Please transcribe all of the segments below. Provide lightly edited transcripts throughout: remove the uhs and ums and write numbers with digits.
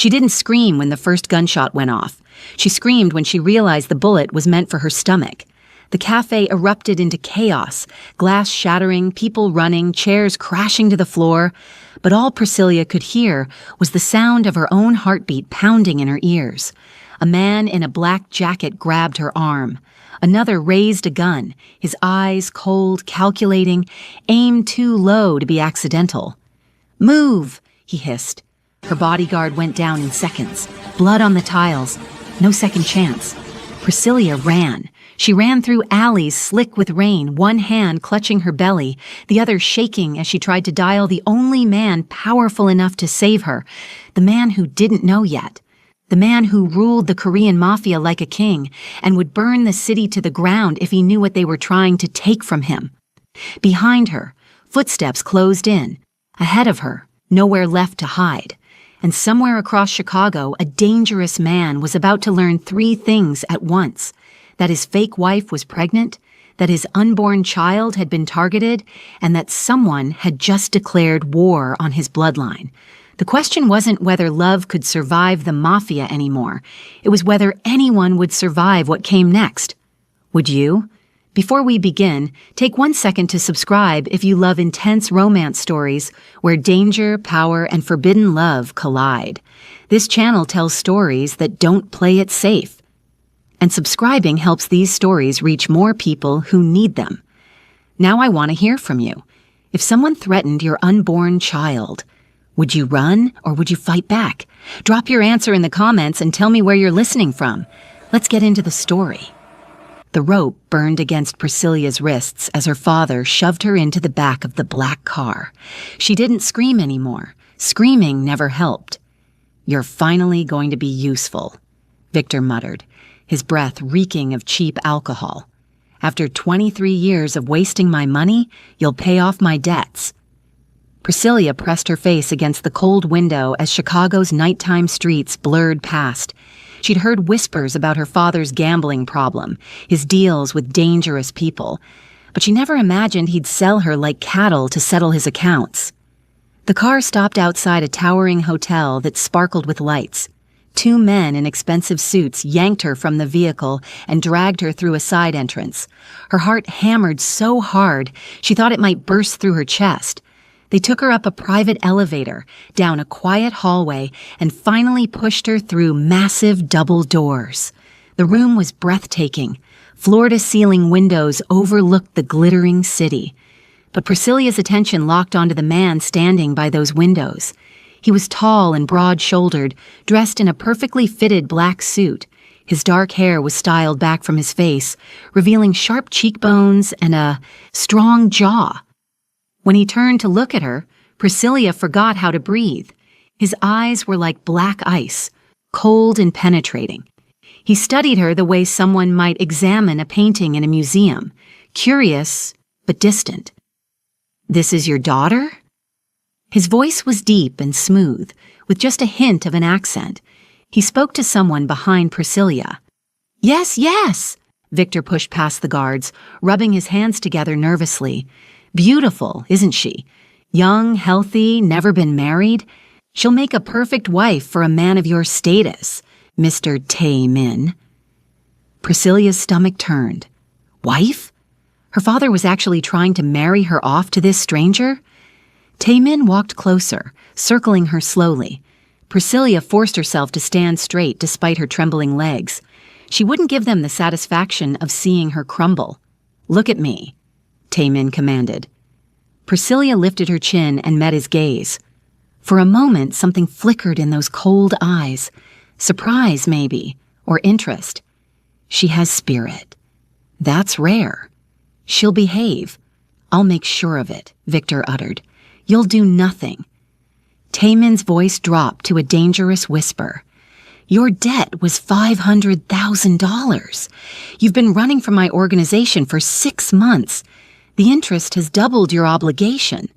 She didn't scream when the first gunshot went off. She screamed when she realized the bullet was meant for her stomach. The cafe erupted into chaos, glass shattering, people running, chairs crashing to the floor. But all Priscilla could hear was the sound of her own heartbeat pounding in her ears. A man in a black jacket grabbed her arm. Another raised a gun, his eyes cold, calculating, aimed too low to be accidental. "Move!" he hissed. Her bodyguard went down in seconds. Blood on the tiles. No second chance. Priscilla ran. She ran through alleys slick with rain, one hand clutching her belly, the other shaking as she tried to dial the only man powerful enough to save her, the man who didn't know yet, the man who ruled the Korean Mafia like a king and would burn the city to the ground if he knew what they were trying to take from him. Behind her, footsteps closed in. Ahead of her, nowhere left to hide. And somewhere across Chicago, a dangerous man was about to learn 3 things at once: that his fake wife was pregnant, that his unborn child had been targeted, and that someone had just declared war on his bloodline. The question wasn't whether love could survive the Mafia anymore. It was whether anyone would survive what came next. Would you? Before we begin, take 1 second to subscribe if you love intense romance stories where danger, power, and forbidden love collide. This channel tells stories that don't play it safe. And subscribing helps these stories reach more people who need them. Now I want to hear from you. If someone threatened your unborn child, would you run or would you fight back? Drop your answer in the comments and tell me where you're listening from. Let's get into the story. The rope burned against Priscilla's wrists as her father shoved her into the back of the black car. She didn't scream anymore. Screaming never helped. "You're finally going to be useful," Victor muttered, his breath reeking of cheap alcohol. "After 23 years of wasting my money, you'll pay off my debts." Priscilla pressed her face against the cold window as Chicago's nighttime streets blurred past. She'd heard whispers about her father's gambling problem, his deals with dangerous people, but she never imagined he'd sell her like cattle to settle his accounts. The car stopped outside a towering hotel that sparkled with lights. 2 men in expensive suits yanked her from the vehicle and dragged her through a side entrance. Her heart hammered so hard she thought it might burst through her chest. They took her up a private elevator, down a quiet hallway, and finally pushed her through massive double doors. The room was breathtaking. Floor-to-ceiling windows overlooked the glittering city. But Priscilla's attention locked onto the man standing by those windows. He was tall and broad-shouldered, dressed in a perfectly fitted black suit. His dark hair was styled back from his face, revealing sharp cheekbones and a strong jaw. When he turned to look at her, Priscilla forgot how to breathe. His eyes were like black ice, cold and penetrating. He studied her the way someone might examine a painting in a museum, curious but distant. "This is your daughter?" His voice was deep and smooth, with just a hint of an accent. He spoke to someone behind Priscilla. "Yes, yes!" Victor pushed past the guards, rubbing his hands together nervously. "Beautiful, isn't she? Young, healthy, never been married. She'll make a perfect wife for a man of your status, Mr. Tae-min." Priscilla's stomach turned. Wife? Her father was actually trying to marry her off to this stranger? Tae-min walked closer, circling her slowly. Priscilla forced herself to stand straight despite her trembling legs. She wouldn't give them the satisfaction of seeing her crumble. "Look at me," Tae-min commanded. Priscilla lifted her chin and met his gaze. For a moment, something flickered in those cold eyes. Surprise, maybe, or interest. She has spirit. That's rare. She'll behave. I'll make sure of it, Victor uttered. You'll do nothing. Tae-min's voice dropped to a dangerous whisper. Your debt was $500,000. You've been running from my organization for 6 months. The interest has doubled your obligation.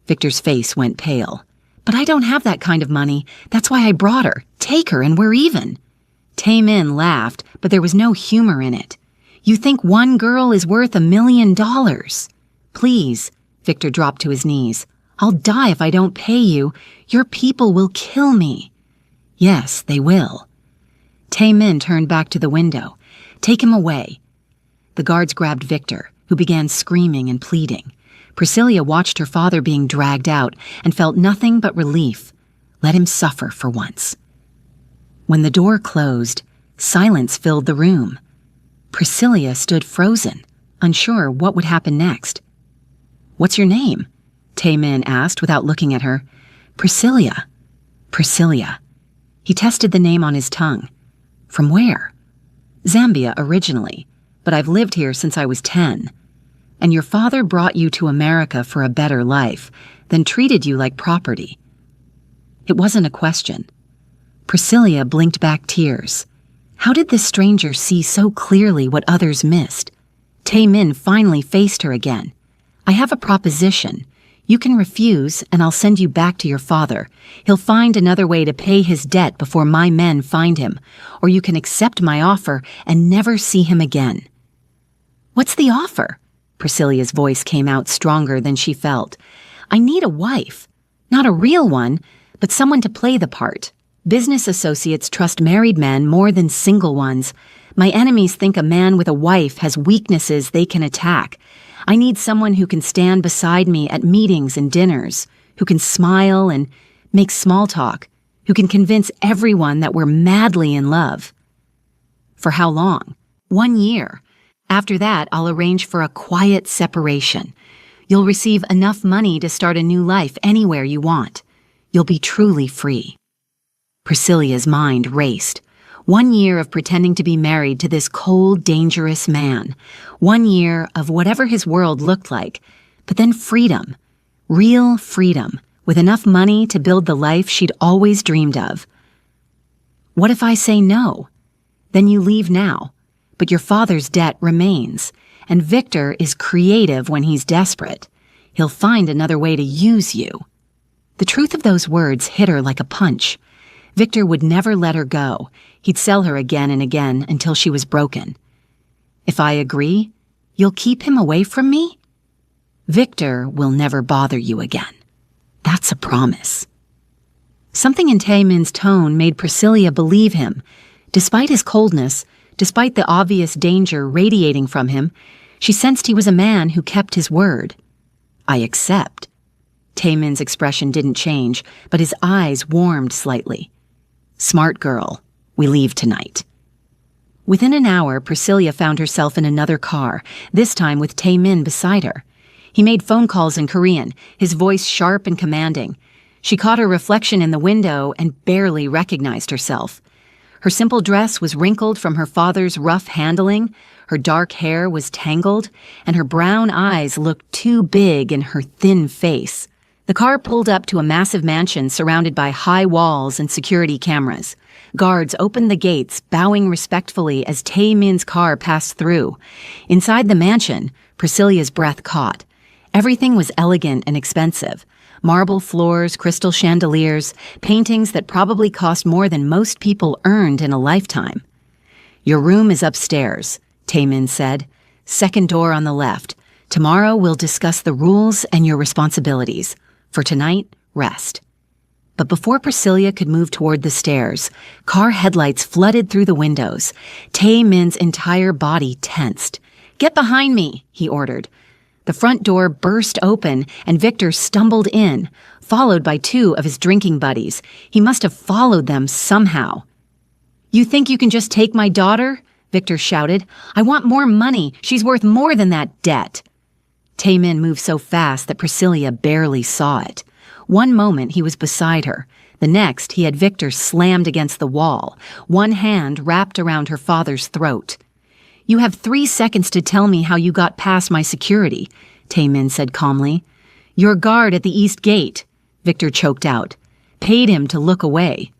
Victor's face went pale. But I don't have that kind of money. That's why I brought her. Take her and we're even. Tae-min laughed, but there was no humor in it. You think one girl is worth $1 million? Please, Victor dropped to his knees. I'll die if I don't pay you. Your people will kill me. Yes, they will. Tae Min turned back to the window. Take him away. The guards grabbed Victor, who began screaming and pleading. Priscilla watched her father being dragged out and felt nothing but relief. Let him suffer for once. When the door closed, silence filled the room. Priscilla stood frozen, unsure what would happen next. What's your name? Tae Min asked without looking at her. Priscilla. Priscilla. He tested the name on his tongue. From where? Zambia originally, but I've lived here since I was 10. And your father brought you to America for a better life, then treated you like property. It wasn't a question. Priscilla blinked back tears. How did this stranger see so clearly what others missed? Tae Min finally faced her again. I have a proposition. You can refuse, and I'll send you back to your father. He'll find another way to pay his debt before my men find him, or you can accept my offer and never see him again. What's the offer? Priscilla's voice came out stronger than she felt. I need a wife. Not a real one, but someone to play the part. Business associates trust married men more than single ones. My enemies think a man with a wife has weaknesses they can attack. I need someone who can stand beside me at meetings and dinners, who can smile and make small talk, who can convince everyone that we're madly in love. For how long? 1 year. After that, I'll arrange for a quiet separation. You'll receive enough money to start a new life anywhere you want. You'll be truly free. Priscilla's mind raced. 1 year of pretending to be married to this cold, dangerous man. 1 year of whatever his world looked like. But then freedom. Real freedom, with enough money to build the life she'd always dreamed of. What if I say no? Then you leave now. But your father's debt remains. And Victor is creative when he's desperate. He'll find another way to use you. The truth of those words hit her like a punch. Victor would never let her go. He'd sell her again and again until she was broken. If I agree, you'll keep him away from me? Victor will never bother you again. That's a promise. Something in Tae Min's tone made Priscilla believe him. Despite his coldness, despite the obvious danger radiating from him, she sensed he was a man who kept his word. I accept. Tae Min's expression didn't change, but his eyes warmed slightly. Smart girl. We leave tonight. Within an hour, Priscilla found herself in another car, this time with Tae Min beside her. He made phone calls in Korean, his voice sharp and commanding. She caught her reflection in the window and barely recognized herself. Her simple dress was wrinkled from her father's rough handling, her dark hair was tangled, and her brown eyes looked too big in her thin face. The car pulled up to a massive mansion surrounded by high walls and security cameras. Guards opened the gates, bowing respectfully as Tae Min's car passed through. Inside the mansion, Priscilla's breath caught. Everything was elegant and expensive. Marble floors, crystal chandeliers, paintings that probably cost more than most people earned in a lifetime. Your room is upstairs, Tae Min said. Second door on the left. Tomorrow we'll discuss the rules and your responsibilities. For tonight, rest. But before Priscilla could move toward the stairs, car headlights flooded through the windows. Tae Min's entire body tensed. Get behind me, he ordered. The front door burst open, and Victor stumbled in, followed by 2 of his drinking buddies. He must have followed them somehow. You think you can just take my daughter? Victor shouted. I want more money. She's worth more than that debt. Tae Min moved so fast that Priscilla barely saw it. One moment he was beside her. The next he had Victor slammed against the wall, one hand wrapped around her father's throat. You have 3 seconds to tell me how you got past my security, Tae Min said calmly. Your guard at the east gate, Victor choked out. Paid him to look away.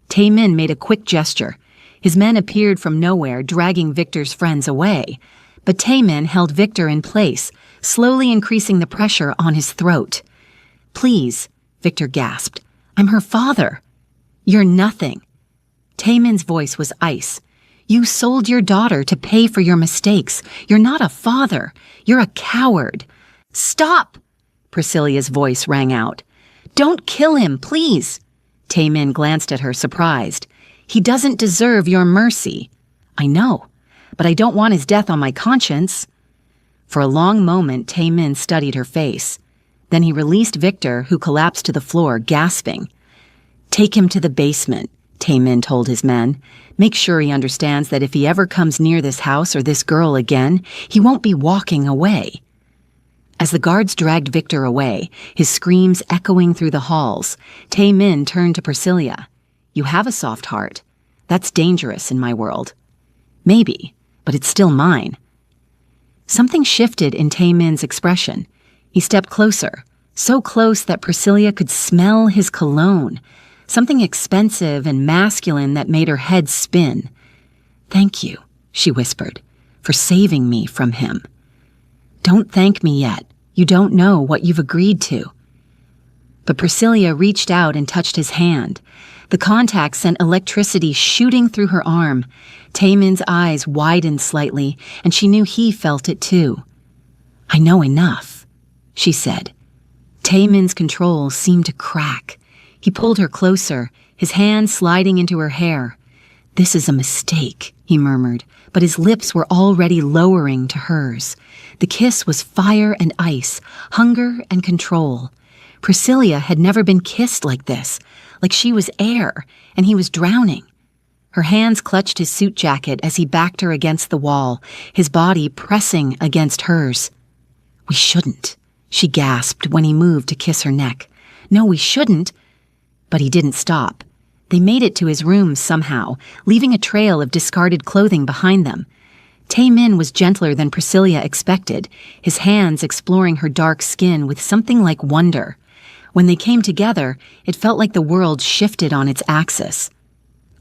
Tae Min made a quick gesture. His men appeared from nowhere, dragging Victor's friends away. But Tae Min held Victor in place, slowly increasing the pressure on his throat. Please, Victor gasped. I'm her father. You're nothing. Tae Min's voice was ice. You sold your daughter to pay for your mistakes. You're not a father. You're a coward. Stop! Priscilla's voice rang out. Don't kill him, please. Taemin glanced at her, surprised. "He doesn't deserve your mercy." "I know, but I don't want his death on my conscience." For a long moment, Taemin studied her face. Then he released Victor, who collapsed to the floor, gasping. "Take him to the basement," Taemin told his men. "Make sure he understands that if he ever comes near this house or this girl again, he won't be walking away." As the guards dragged Victor away, his screams echoing through the halls, Taemin turned to Priscilla. "You have a soft heart. That's dangerous in my world." "Maybe, but it's still mine." Something shifted in Taemin's expression. He stepped closer, so close that Priscilla could smell his cologne, something expensive and masculine that made her head spin. "Thank you," she whispered, "for saving me from him." "Don't thank me yet. You don't know what you've agreed to." But Priscilla reached out and touched his hand. The contact sent electricity shooting through her arm. Taemin's eyes widened slightly, and she knew he felt it too. "I know enough," she said. Taemin's control seemed to crack. He pulled her closer, his hand sliding into her hair. "This is a mistake," he murmured, but his lips were already lowering to hers. The kiss was fire and ice, hunger and control. Priscilla had never been kissed like this, like she was air, and he was drowning. Her hands clutched his suit jacket as he backed her against the wall, his body pressing against hers. "We shouldn't," she gasped when he moved to kiss her neck. "No, we shouldn't." But he didn't stop. They made it to his room somehow, leaving a trail of discarded clothing behind them. Taemin was gentler than Priscilla expected, his hands exploring her dark skin with something like wonder. When they came together, it felt like the world shifted on its axis.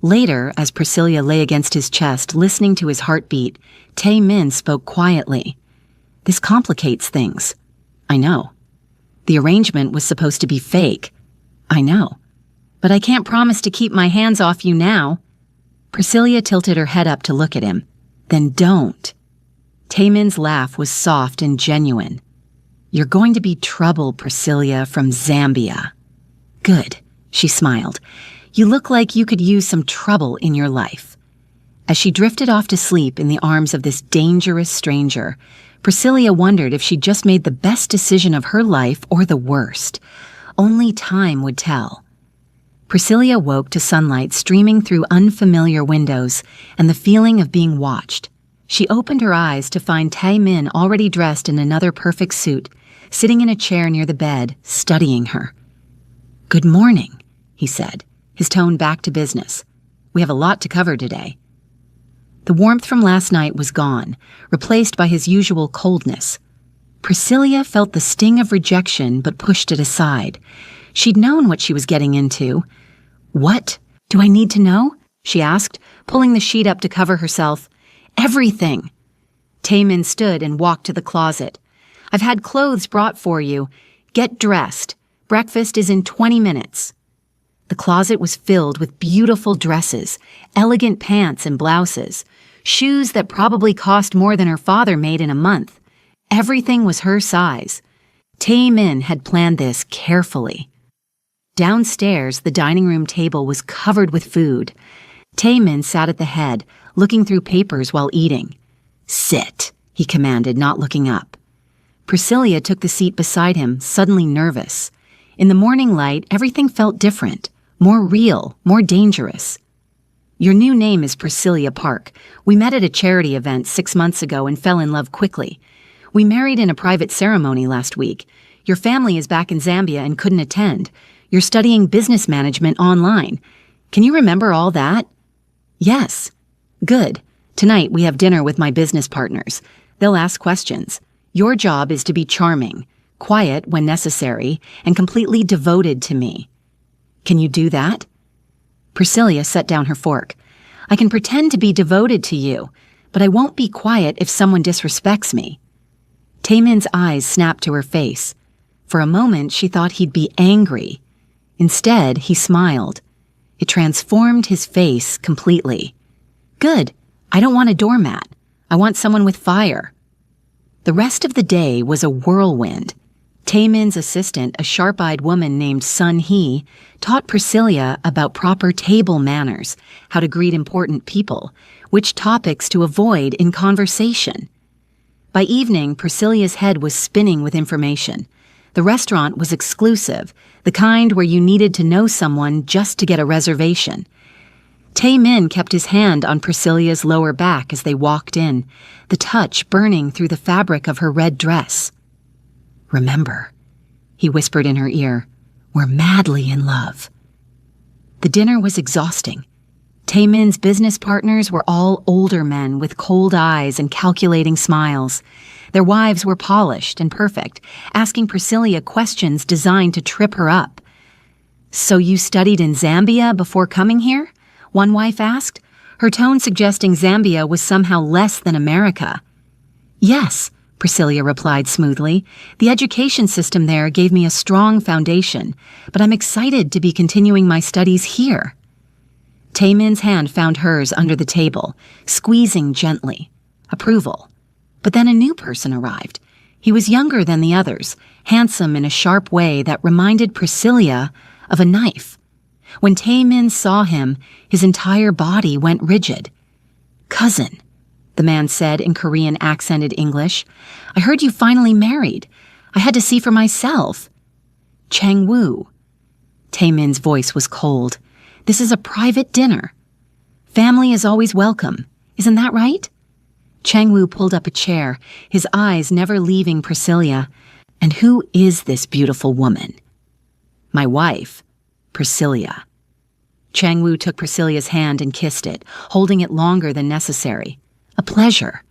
Later, as Priscilla lay against his chest, listening to his heartbeat, Taemin spoke quietly. "This complicates things." "I know." "The arrangement was supposed to be fake." "I know. But I can't promise to keep my hands off you now." Priscilla tilted her head up to look at him. "Then don't." Taemin's laugh was soft and genuine. "You're going to be trouble, Priscilla, from Zambia." "Good," she smiled. "You look like you could use some trouble in your life." As she drifted off to sleep in the arms of this dangerous stranger, Priscilla wondered if she'd just made the best decision of her life or the worst. Only time would tell. Priscilla woke to sunlight streaming through unfamiliar windows and the feeling of being watched. She opened her eyes to find Taemin already dressed in another perfect suit, sitting in a chair near the bed, studying her. "Good morning," he said, his tone back to business. "We have a lot to cover today." The warmth from last night was gone, replaced by his usual coldness. Priscilla felt the sting of rejection but pushed it aside. She'd known what she was getting into. "What do I need to know?" she asked, pulling the sheet up to cover herself. "Everything." Taemin stood and walked to the closet. "I've had clothes brought for you. Get dressed. Breakfast is in 20 minutes. The closet was filled with beautiful dresses, elegant pants and blouses, shoes that probably cost more than her father made in a month. Everything was her size. Taemin had planned this carefully. Downstairs, the dining room table was covered with food. Taemin sat at the head, looking through papers while eating. "Sit," he commanded, not looking up. Priscilla took the seat beside him, suddenly nervous. In the morning light, everything felt different, more real, more dangerous. "Your new name is Priscilla Park. We met at a charity event 6 months ago and fell in love quickly. We married in a private ceremony last week. Your family is back in Zambia and couldn't attend. You're studying business management online. Can you remember all that?" "Yes." "Good. Tonight we have dinner with my business partners. They'll ask questions. Your job is to be charming, quiet when necessary, and completely devoted to me. Can you do that?" Priscilla set down her fork. "I can pretend to be devoted to you, but I won't be quiet if someone disrespects me." Taemin's eyes snapped to her face. For a moment, she thought he'd be angry. Instead, he smiled. It transformed his face completely. "Good. I don't want a doormat. I want someone with fire." The rest of the day was a whirlwind. Taemin's assistant, a sharp-eyed woman named Sun Hee, taught Priscilla about proper table manners, how to greet important people, which topics to avoid in conversation. By evening, Priscilla's head was spinning with information. The restaurant was exclusive, the kind where you needed to know someone just to get a reservation. Taemin kept his hand on Priscilla's lower back as they walked in, the touch burning through the fabric of her red dress. "Remember," he whispered in her ear, "we're madly in love." The dinner was exhausting. Taemin's business partners were all older men with cold eyes and calculating smiles. Their wives were polished and perfect, asking Priscilla questions designed to trip her up. "So you studied in Zambia before coming here?" one wife asked, her tone suggesting Zambia was somehow less than America. "Yes," Priscilla replied smoothly. "The education system there gave me a strong foundation, but I'm excited to be continuing my studies here." Taemin's hand found hers under the table, squeezing gently. Approval. But then a new person arrived. He was younger than the others, handsome in a sharp way that reminded Priscilla of a knife. When Taemin saw him, his entire body went rigid. "Cousin," the man said in Korean accented English, "I heard you finally married. I had to see for myself." "Chang-woo." Taemin's voice was cold. "This is a private dinner. Family is always welcome. Isn't that right?" Chang-woo pulled up a chair, his eyes never leaving Priscilla. "And who is this beautiful woman?" "My wife, Priscilla." Chang-woo took Priscilla's hand and kissed it, holding it longer than necessary. "A pleasure.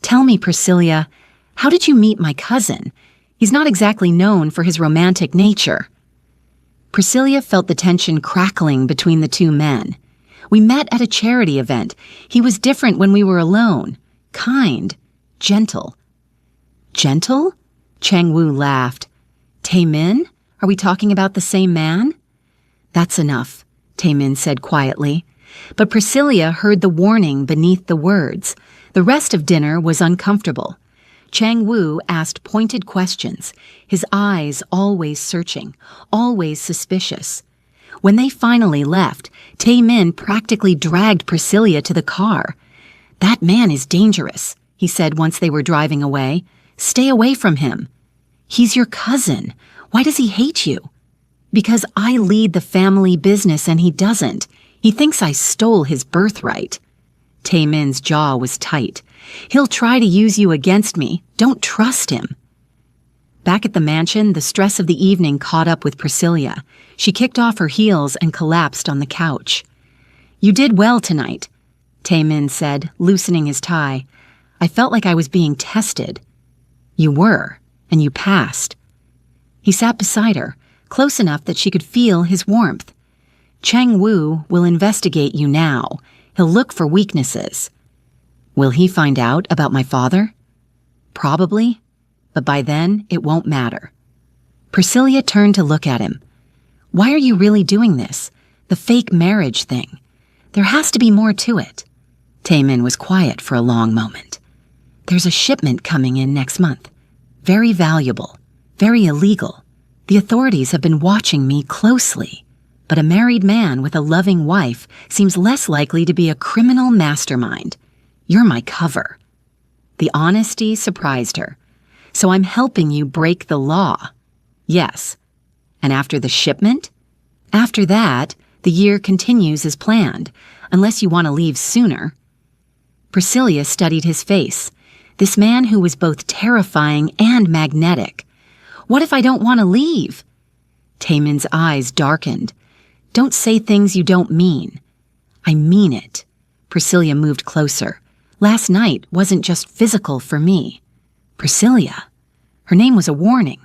Tell me, Priscilla, how did you meet my cousin? He's not exactly known for his romantic nature." Priscilla felt the tension crackling between the two men. "We met at a charity event. He was different when we were alone. Kind. Gentle." "Gentle?" Chang-woo laughed. "Taemin? Are we talking about the same man?" "That's enough," Taemin said quietly. But Priscilla heard the warning beneath the words. The rest of dinner was uncomfortable. Chang-woo asked pointed questions, his eyes always searching, always suspicious. When they finally left, Taemin practically dragged Priscilla to the car. "That man is dangerous," he said once they were driving away. "Stay away from him." "He's your cousin. Why does he hate you?" "Because I lead the family business and he doesn't. He thinks I stole his birthright." Taemin's jaw was tight. "He'll try to use you against me. Don't trust him." Back at the mansion, the stress of the evening caught up with Priscilla. She kicked off her heels and collapsed on the couch. "You did well tonight," Taemin said, loosening his tie. "I felt like I was being tested." "You were, and you passed." He sat beside her, close enough that she could feel his warmth. "Chang-woo will investigate you now. He'll look for weaknesses." "Will he find out about my father?" "Probably, but by then it won't matter." Priscilla turned to look at him. "Why are you really doing this? The fake marriage thing. There has to be more to it." Taemin was quiet for a long moment. "There's a shipment coming in next month. Very valuable, very illegal. The authorities have been watching me closely. But a married man with a loving wife seems less likely to be a criminal mastermind. You're my cover." The honesty surprised her. "So I'm helping you break the law." "Yes." "And after the shipment?" "After that, the year continues as planned, unless you want to leave sooner." Priscilla studied his face. This man who was both terrifying and magnetic. "What if I don't want to leave?" Taemin's eyes darkened. "Don't say things you don't mean." "I mean it." Priscilla moved closer. "Last night wasn't just physical for me." "Priscilla." Her name was a warning.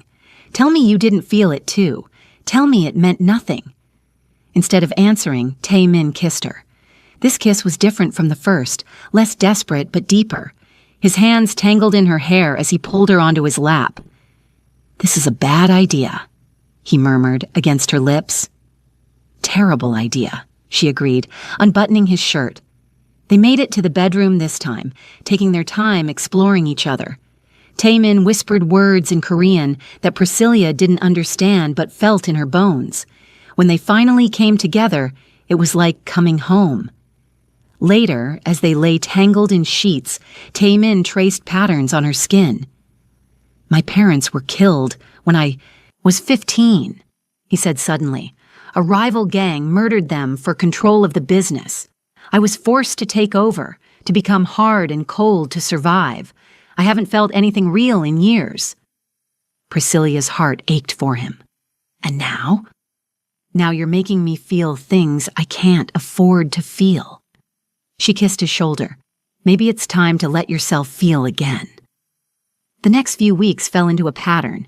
"Tell me you didn't feel it too. Tell me it meant nothing." Instead of answering, Taemin kissed her. This kiss was different from the first, less desperate but deeper. His hands tangled in her hair as he pulled her onto his lap. "This is a bad idea," he murmured against her lips. "Terrible idea," she agreed, unbuttoning his shirt. They made it to the bedroom this time, taking their time exploring each other. Taemin whispered words in Korean that Priscilla didn't understand but felt in her bones. When they finally came together, it was like coming home. Later, as they lay tangled in sheets, Taemin traced patterns on her skin. "My parents were killed when I was 15, he said suddenly. "A rival gang murdered them for control of the business. I was forced to take over, to become hard and cold to survive. I haven't felt anything real in years." Priscilla's heart ached for him. "And now?" "Now you're making me feel things I can't afford to feel." She kissed his shoulder. "Maybe it's time to let yourself feel again." The next few weeks fell into a pattern.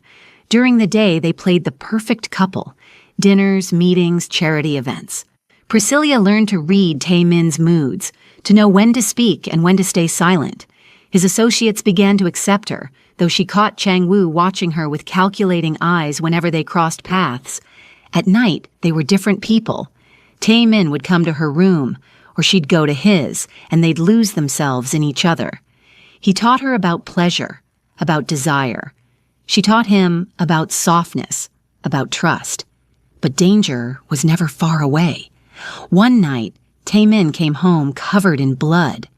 During the day, they played the perfect couple. Dinners, meetings, charity events. Priscilla learned to read Taemin's moods, to know when to speak and when to stay silent. His associates began to accept her, though she caught Chang-woo watching her with calculating eyes whenever they crossed paths. At night, they were different people. Taemin would come to her room, or she'd go to his, and they'd lose themselves in each other. He taught her about pleasure, about desire. She taught him about softness, about trust. But danger was never far away. One night, Taemin came home covered in blood.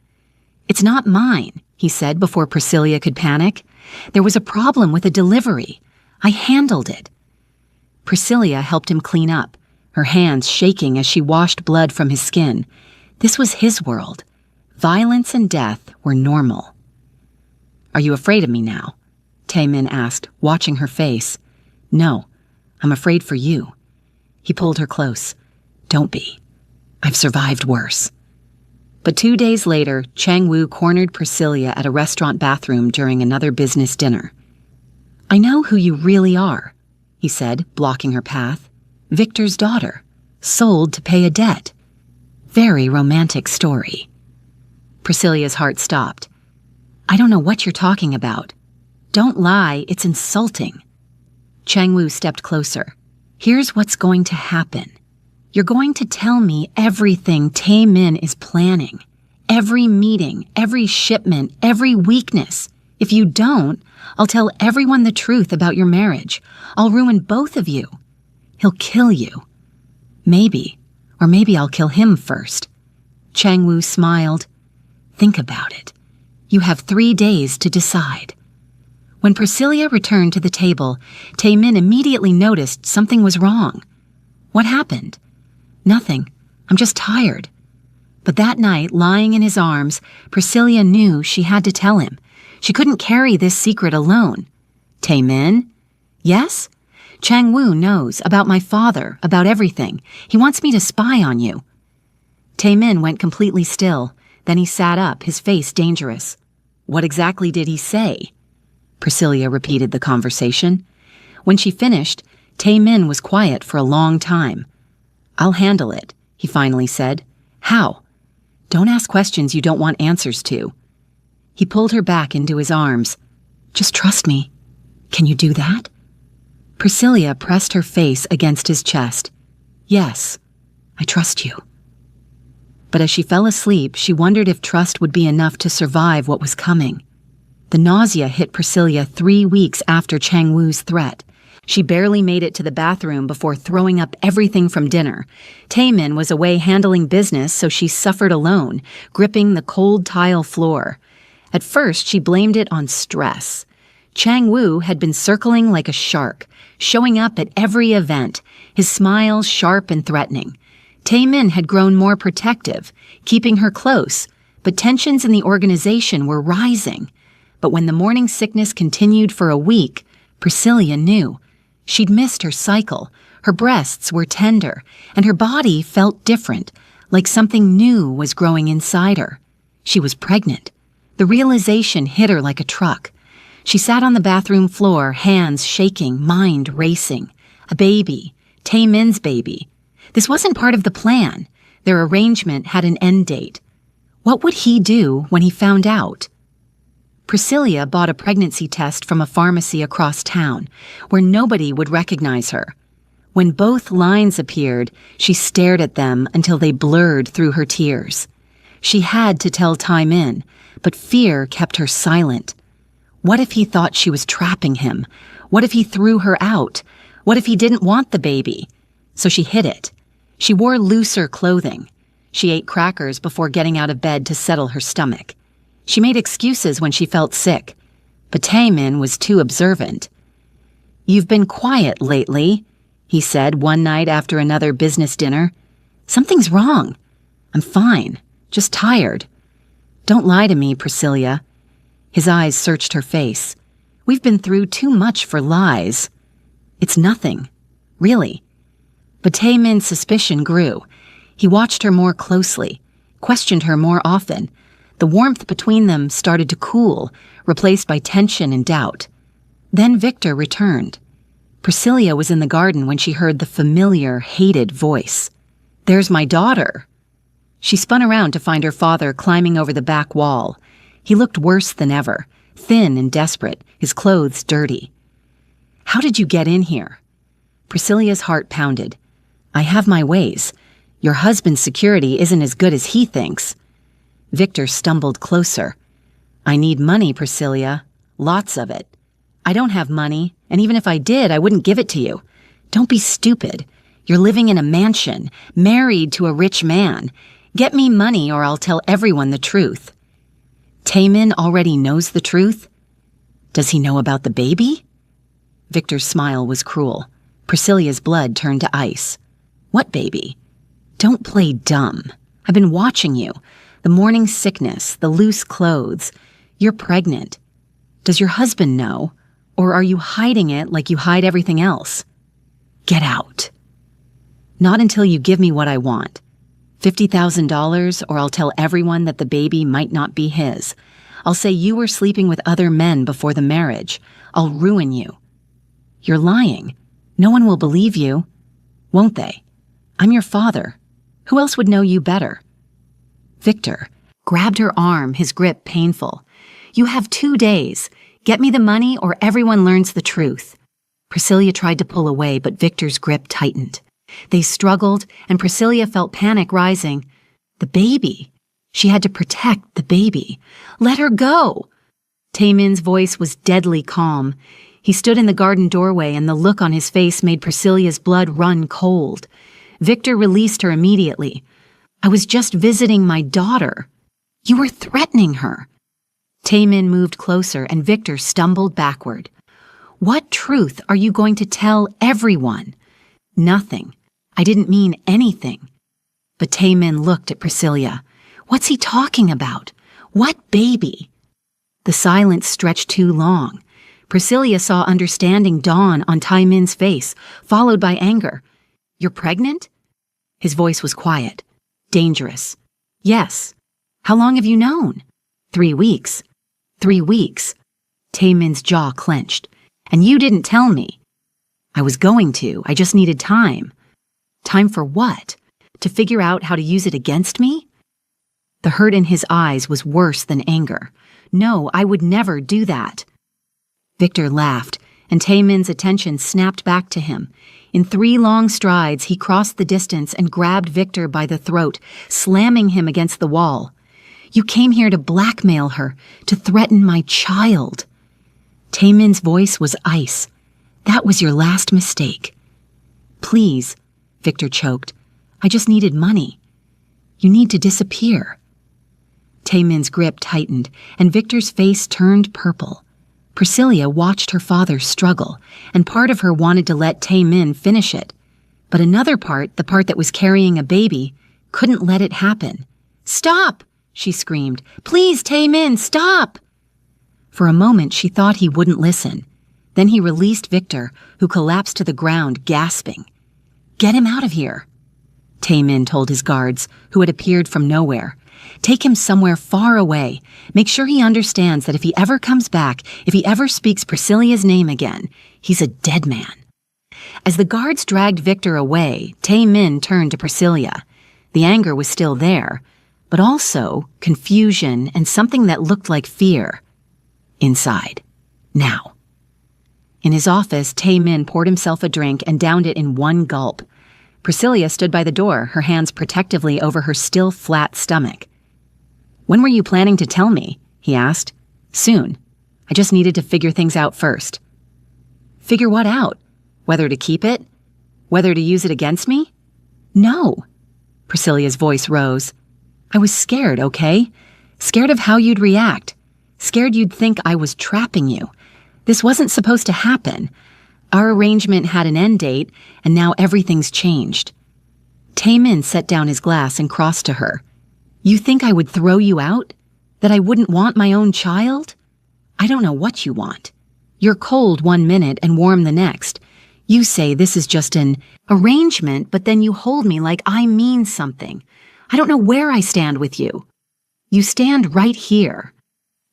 "It's not mine," he said before Priscilla could panic. "There was a problem with a delivery. I handled it." Priscilla helped him clean up, her hands shaking as she washed blood from his skin. This was his world. Violence and death were normal. "Are you afraid of me now?" Taemin asked, watching her face. "No, I'm afraid for you." He pulled her close. "Don't be. I've survived worse." But 2 days later, Chang-woo cornered Priscilla at a restaurant bathroom during another business dinner. "I know who you really are," he said, blocking her path. "Victor's daughter, sold to pay a debt. Very romantic story." Priscilla's heart stopped. "I don't know what you're talking about. Don't lie, it's insulting." Chang-woo stepped closer. "Here's what's going to happen. You're going to tell me everything Taemin is planning. Every meeting, every shipment, every weakness. If you don't, I'll tell everyone the truth about your marriage. I'll ruin both of you. He'll kill you. Maybe, or maybe I'll kill him first." Chang-woo smiled. "Think about it. You have 3 days to decide." When Priscilla returned to the table, Taemin immediately noticed something was wrong. "What happened?" "Nothing. I'm just tired." But that night, lying in his arms, Priscilla knew she had to tell him. She couldn't carry this secret alone. "Taemin?" "Yes?" "Chang-woo knows about my father, about everything. He wants me to spy on you." Taemin went completely still. Then he sat up, his face dangerous. "What exactly did he say?" Priscilla repeated the conversation. When she finished, Taemin was quiet for a long time. "I'll handle it," he finally said. "How?" "Don't ask questions you don't want answers to." He pulled her back into his arms. "Just trust me. Can you do that?" Priscilla pressed her face against his chest. "Yes, I trust you." But as she fell asleep, she wondered if trust would be enough to survive what was coming. The nausea hit Priscilla 3 weeks after Chang-woo's threat. She barely made it to the bathroom before throwing up everything from dinner. Taemin was away handling business, so she suffered alone, gripping the cold tile floor. At first, she blamed it on stress. Chang-woo had been circling like a shark, showing up at every event, his smile sharp and threatening. Taemin had grown more protective, keeping her close, but tensions in the organization were rising. But when the morning sickness continued for a week, Priscilla knew. She'd missed her cycle, her breasts were tender, and her body felt different, like something new was growing inside her. She was pregnant. The realization hit her like a truck. She sat on the bathroom floor, hands shaking, mind racing. A baby, Taemin's baby. This wasn't part of the plan. Their arrangement had an end date. What would he do when he found out? Priscilla bought a pregnancy test from a pharmacy across town, where nobody would recognize her. When both lines appeared, she stared at them until they blurred through her tears. She had to tell Taemin, but fear kept her silent. What if he thought she was trapping him? What if he threw her out? What if he didn't want the baby? So she hid it. She wore looser clothing. She ate crackers before getting out of bed to settle her stomach. She made excuses when she felt sick. But Taemin was too observant. "You've been quiet lately," he said one night after another business dinner. "Something's wrong." "I'm fine, just tired." "Don't lie to me, Priscilla." His eyes searched her face. "We've been through too much for lies." "It's nothing, really." But Taemin's suspicion grew. He watched her more closely, questioned her more often. The warmth between them started to cool, replaced by tension and doubt. Then Victor returned. Priscilla was in the garden when she heard the familiar, hated voice. "There's my daughter." She spun around to find her father climbing over the back wall. He looked worse than ever, thin and desperate, his clothes dirty. "How did you get in here?" Priscilla's heart pounded. "I have my ways. Your husband's security isn't as good as he thinks." Victor stumbled closer. "I need money, Priscilla. Lots of it. I don't have money, and even if I did, I wouldn't give it to you. Don't be stupid. You're living in a mansion, married to a rich man. Get me money or I'll tell everyone the truth." Taemin already knows the truth? Does he know about the baby? Victor's smile was cruel. Priscilla's blood turned to ice. "What baby?" "Don't play dumb. I've been watching you. The morning sickness, the loose clothes. You're pregnant. Does your husband know? Or are you hiding it like you hide everything else?" "Get out." "Not until you give me what I want. $50,000 or I'll tell everyone that the baby might not be his. I'll say you were sleeping with other men before the marriage. I'll ruin you." "You're lying. No one will believe you. Won't they? I'm your father. Who else would know you better?" Victor grabbed her arm, his grip painful. "You have 2 days. Get me the money or everyone learns the truth." Priscilla tried to pull away, but Victor's grip tightened. They struggled, and Priscilla felt panic rising. The baby. She had to protect the baby. "Let her go." Taemin's voice was deadly calm. He stood in the garden doorway, and the look on his face made Priscilla's blood run cold. Victor released her immediately. "I was just visiting my daughter." "You were threatening her." Taemin moved closer, and Victor stumbled backward. "What truth are you going to tell everyone?" "Nothing. I didn't mean anything." But Taemin looked at Priscilla. "What's he talking about? What baby?" The silence stretched too long. Priscilla saw understanding dawn on Taemin's face, followed by anger. "You're pregnant?" His voice was quiet. Dangerous. "Yes." "How long have you known?" 3 weeks. 3 weeks. Taemin's jaw clenched. "And you didn't tell me." "I was going to. I just needed time." "Time for what? To figure out how to use it against me?" The hurt in his eyes was worse than anger. "No, I would never do that." Victor laughed, and Taemin's attention snapped back to him. In 3 long strides, he crossed the distance and grabbed Victor by the throat, slamming him against the wall. "You came here to blackmail her, to threaten my child." Taemin's voice was ice. "That was your last mistake." "Please," Victor choked. "I just needed money." "You need to disappear." Taemin's grip tightened, and Victor's face turned purple. Priscilla watched her father struggle, and part of her wanted to let Taemin finish it. But another part, the part that was carrying a baby, couldn't let it happen. "Stop!" she screamed. "Please, Taemin, stop!" For a moment, she thought he wouldn't listen. Then he released Victor, who collapsed to the ground, gasping. "Get him out of here," Taemin told his guards, who had appeared from nowhere. "Take him somewhere far away. Make sure he understands that if he ever comes back, if he ever speaks Priscilla's name again, he's a dead man." As the guards dragged Victor away, Taemin turned to Priscilla. The anger was still there, but also confusion and something that looked like fear. Inside. Now. In his office, Taemin poured himself a drink and downed it in one gulp. Priscilla stood by the door, her hands protectively over her still flat stomach. "When were you planning to tell me?" he asked. "Soon. I just needed to figure things out first. Figure what out? Whether to keep it? Whether to use it against me? No. Priscilla's voice rose. I was scared, okay? Scared of how you'd react. Scared you'd think I was trapping you. This wasn't supposed to happen. Our arrangement had an end date, and now everything's changed. Taemin set down his glass and crossed to her. You think I would throw you out? That I wouldn't want my own child? I don't know what you want. You're cold one minute and warm the next. You say this is just an arrangement, but then you hold me like I mean something. I don't know where I stand with you. You stand right here.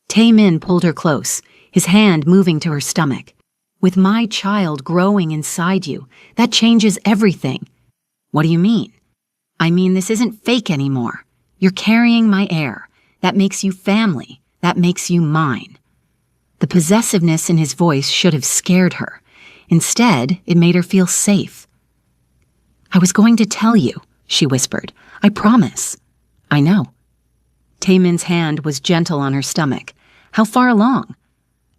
Taemin pulled her close, his hand moving to her stomach. With my child growing inside you, that changes everything. What do you mean? I mean this isn't fake anymore. You're carrying my heir. That makes you family. That makes you mine. The possessiveness in his voice should have scared her. Instead, it made her feel safe. I was going to tell you, she whispered. I promise. I know. Taemin's hand was gentle on her stomach. How far along?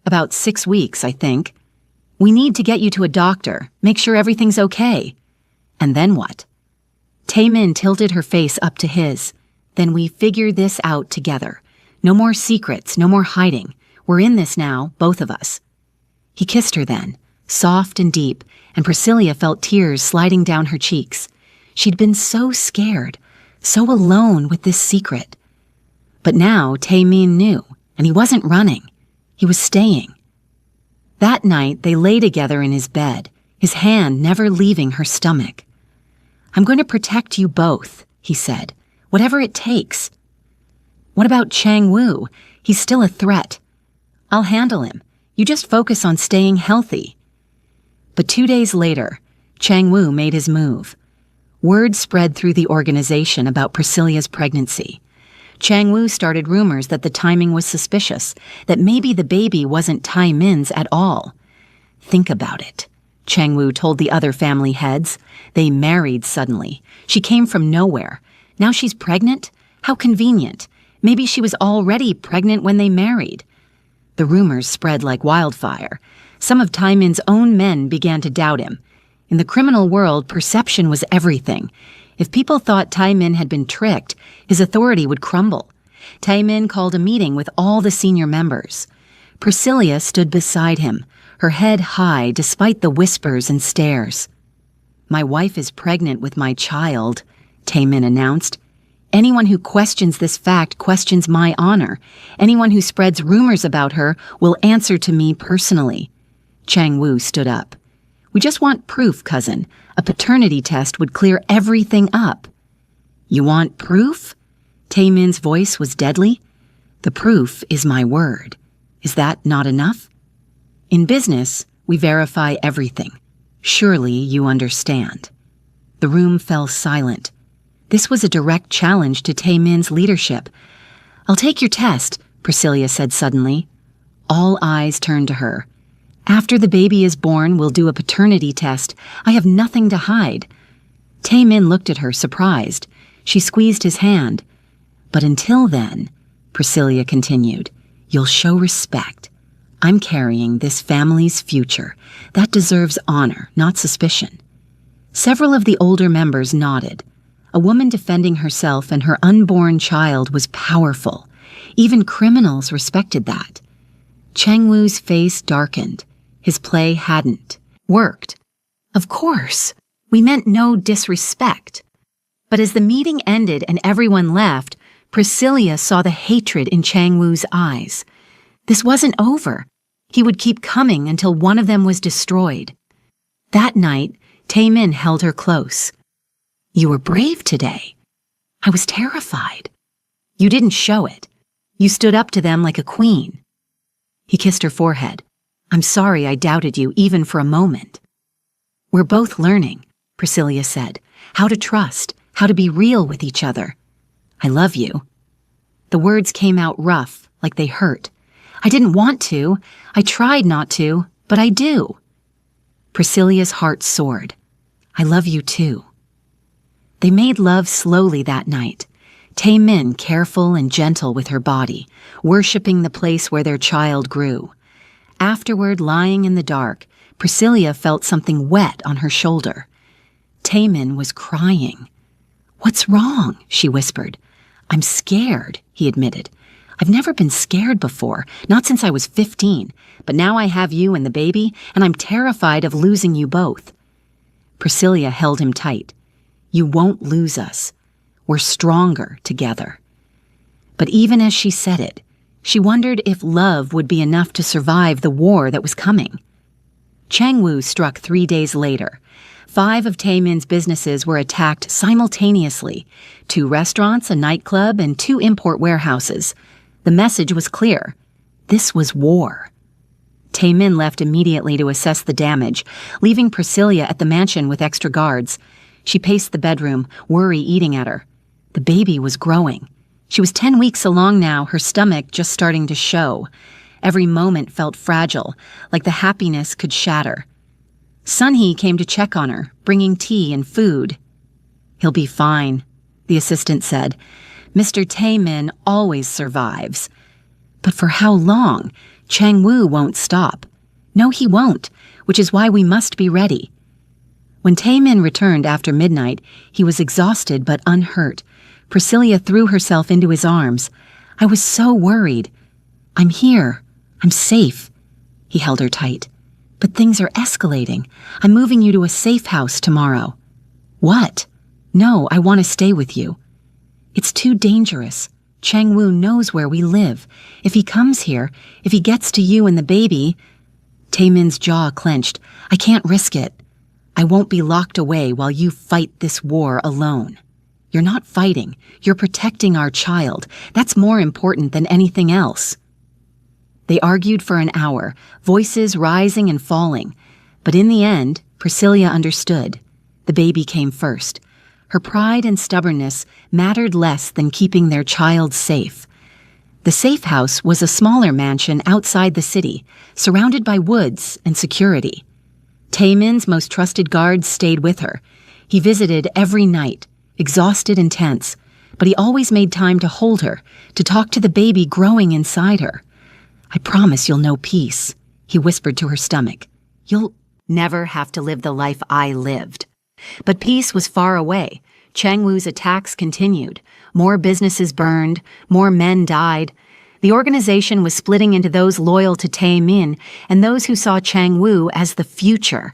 About 6 weeks, I think. We need to get you to a doctor, make sure everything's okay. And then what? Taemin tilted her face up to his. Then we figure this out together. No more secrets, no more hiding. We're in this now, both of us. He kissed her then, soft and deep, and Priscilla felt tears sliding down her cheeks. She'd been so scared, so alone with this secret. But now Taemin knew, and he wasn't running. He was staying. That night, they lay together in his bed, his hand never leaving her stomach. I'm going to protect you both, he said, whatever it takes. What about Chang-woo? He's still a threat. I'll handle him. You just focus on staying healthy. But 2 days later, Chang-woo made his move. Word spread through the organization about Priscilla's pregnancy. Chang-woo started rumors that the timing was suspicious, that maybe the baby wasn't Taemin's at all. Think about it, Chang-woo told the other family heads. They married suddenly. She came from nowhere. Now she's pregnant? How convenient. Maybe she was already pregnant when they married. The rumors spread like wildfire. Some of Taemin's own men began to doubt him. In the criminal world, perception was everything. If people thought Taemin had been tricked, his authority would crumble. Taemin called a meeting with all the senior members. Priscilla stood beside him, her head high despite the whispers and stares. My wife is pregnant with my child, Taemin announced. Anyone who questions this fact questions my honor. Anyone who spreads rumors about her will answer to me personally. Chang-woo stood up. We just want proof, cousin. A paternity test would clear everything up. You want proof? Taemin's voice was deadly. The proof is my word. Is that not enough? In business, we verify everything. Surely you understand. The room fell silent. This was a direct challenge to Taemin's leadership. I'll take your test, Priscilla said suddenly. All eyes turned to her. After the baby is born, we'll do a paternity test. I have nothing to hide. Taemin looked at her, surprised. She squeezed his hand. But until then, Priscilla continued, you'll show respect. I'm carrying this family's future. That deserves honor, not suspicion. Several of the older members nodded. A woman defending herself and her unborn child was powerful. Even criminals respected that. Chang-woo's face darkened. His play hadn't worked. Of course, we meant no disrespect. But as the meeting ended and everyone left, Priscilla saw the hatred in Chang-woo's eyes. This wasn't over. He would keep coming until one of them was destroyed. That night, Taemin held her close. You were brave today. I was terrified. You didn't show it. You stood up to them like a queen. He kissed her forehead. I'm sorry I doubted you even for a moment. We're both learning, Priscilla said, how to trust, how to be real with each other. I love you. The words came out rough, like they hurt. I didn't want to. I tried not to, but I do. Priscilla's heart soared. I love you too. They made love slowly that night. Taemin careful and gentle with her body, worshipping the place where their child grew. Afterward, lying in the dark, Priscilla felt something wet on her shoulder. Taemin was crying. "What's wrong?" she whispered. "I'm scared," he admitted. "I've never been scared before, not since I was 15, but now I have you and the baby, and I'm terrified of losing you both." Priscilla held him tight. "You won't lose us. We're stronger together." But even as she said it, she wondered if love would be enough to survive the war that was coming. Changwoo struck 3 days later. 5 of Taemin's businesses were attacked simultaneously: 2 restaurants, a nightclub, and 2 import warehouses. The message was clear. This was war. Taemin left immediately to assess the damage, leaving Priscilla at the mansion with extra guards. She paced the bedroom, worry eating at her. The baby was growing. She was 10 weeks along now, her stomach just starting to show. Every moment felt fragile, like the happiness could shatter. Sunhee came to check on her, bringing tea and food. "He'll be fine," the assistant said. "Mr. Taemin always survives." But for how long? Changwoo won't stop. No, he won't, which is why we must be ready. When Taemin returned after midnight, he was exhausted but unhurt. Priscilla threw herself into his arms. "I was so worried." "I'm here. I'm safe." He held her tight. "But things are escalating. I'm moving you to a safe house tomorrow." "What?" "No, I want to stay with you." "It's too dangerous. Changwoo knows where we live. If he comes here, if he gets to you and the baby—" Taemin's jaw clenched. "I can't risk it. I won't be locked away while you fight this war alone." "You're not fighting. You're protecting our child. That's more important than anything else." They argued for an hour, voices rising and falling. But in the end, Priscilla understood. The baby came first. Her pride and stubbornness mattered less than keeping their child safe. The safe house was a smaller mansion outside the city, surrounded by woods and security. Taemin's most trusted guards stayed with her. He visited every night, exhausted and tense, but he always made time to hold her, to talk to the baby growing inside her. "I promise you'll know peace," he whispered to her stomach. "You'll never have to live the life I lived." But peace was far away. Changwoo's attacks continued. More businesses burned, more men died. The organization was splitting into those loyal to Taemin and those who saw Changwoo as the future.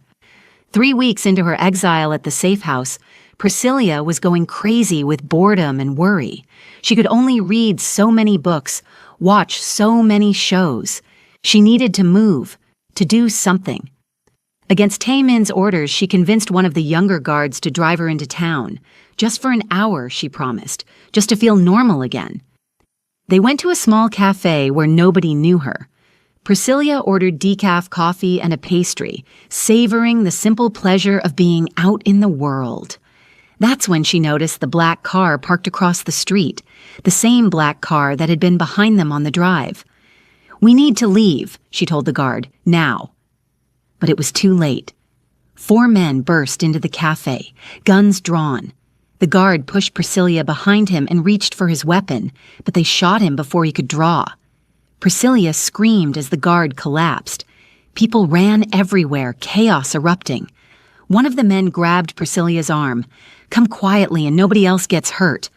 3 weeks into her exile at the safe house, Priscilla was going crazy with boredom and worry. She could only read so many books, watch so many shows. She needed to move, to do something. Against Taemin's orders, she convinced one of the younger guards to drive her into town. Just for an hour, she promised, just to feel normal again. They went to a small cafe where nobody knew her. Priscilla ordered decaf coffee and a pastry, savoring the simple pleasure of being out in the world. That's when she noticed the black car parked across the street, the same black car that had been behind them on the drive. "We need to leave," she told the guard, "now." But it was too late. 4 men burst into the cafe, guns drawn. The guard pushed Priscilla behind him and reached for his weapon, but they shot him before he could draw. Priscilla screamed as the guard collapsed. People ran everywhere, chaos erupting. One of the men grabbed Priscilla's arm. "Come quietly and nobody else gets hurt."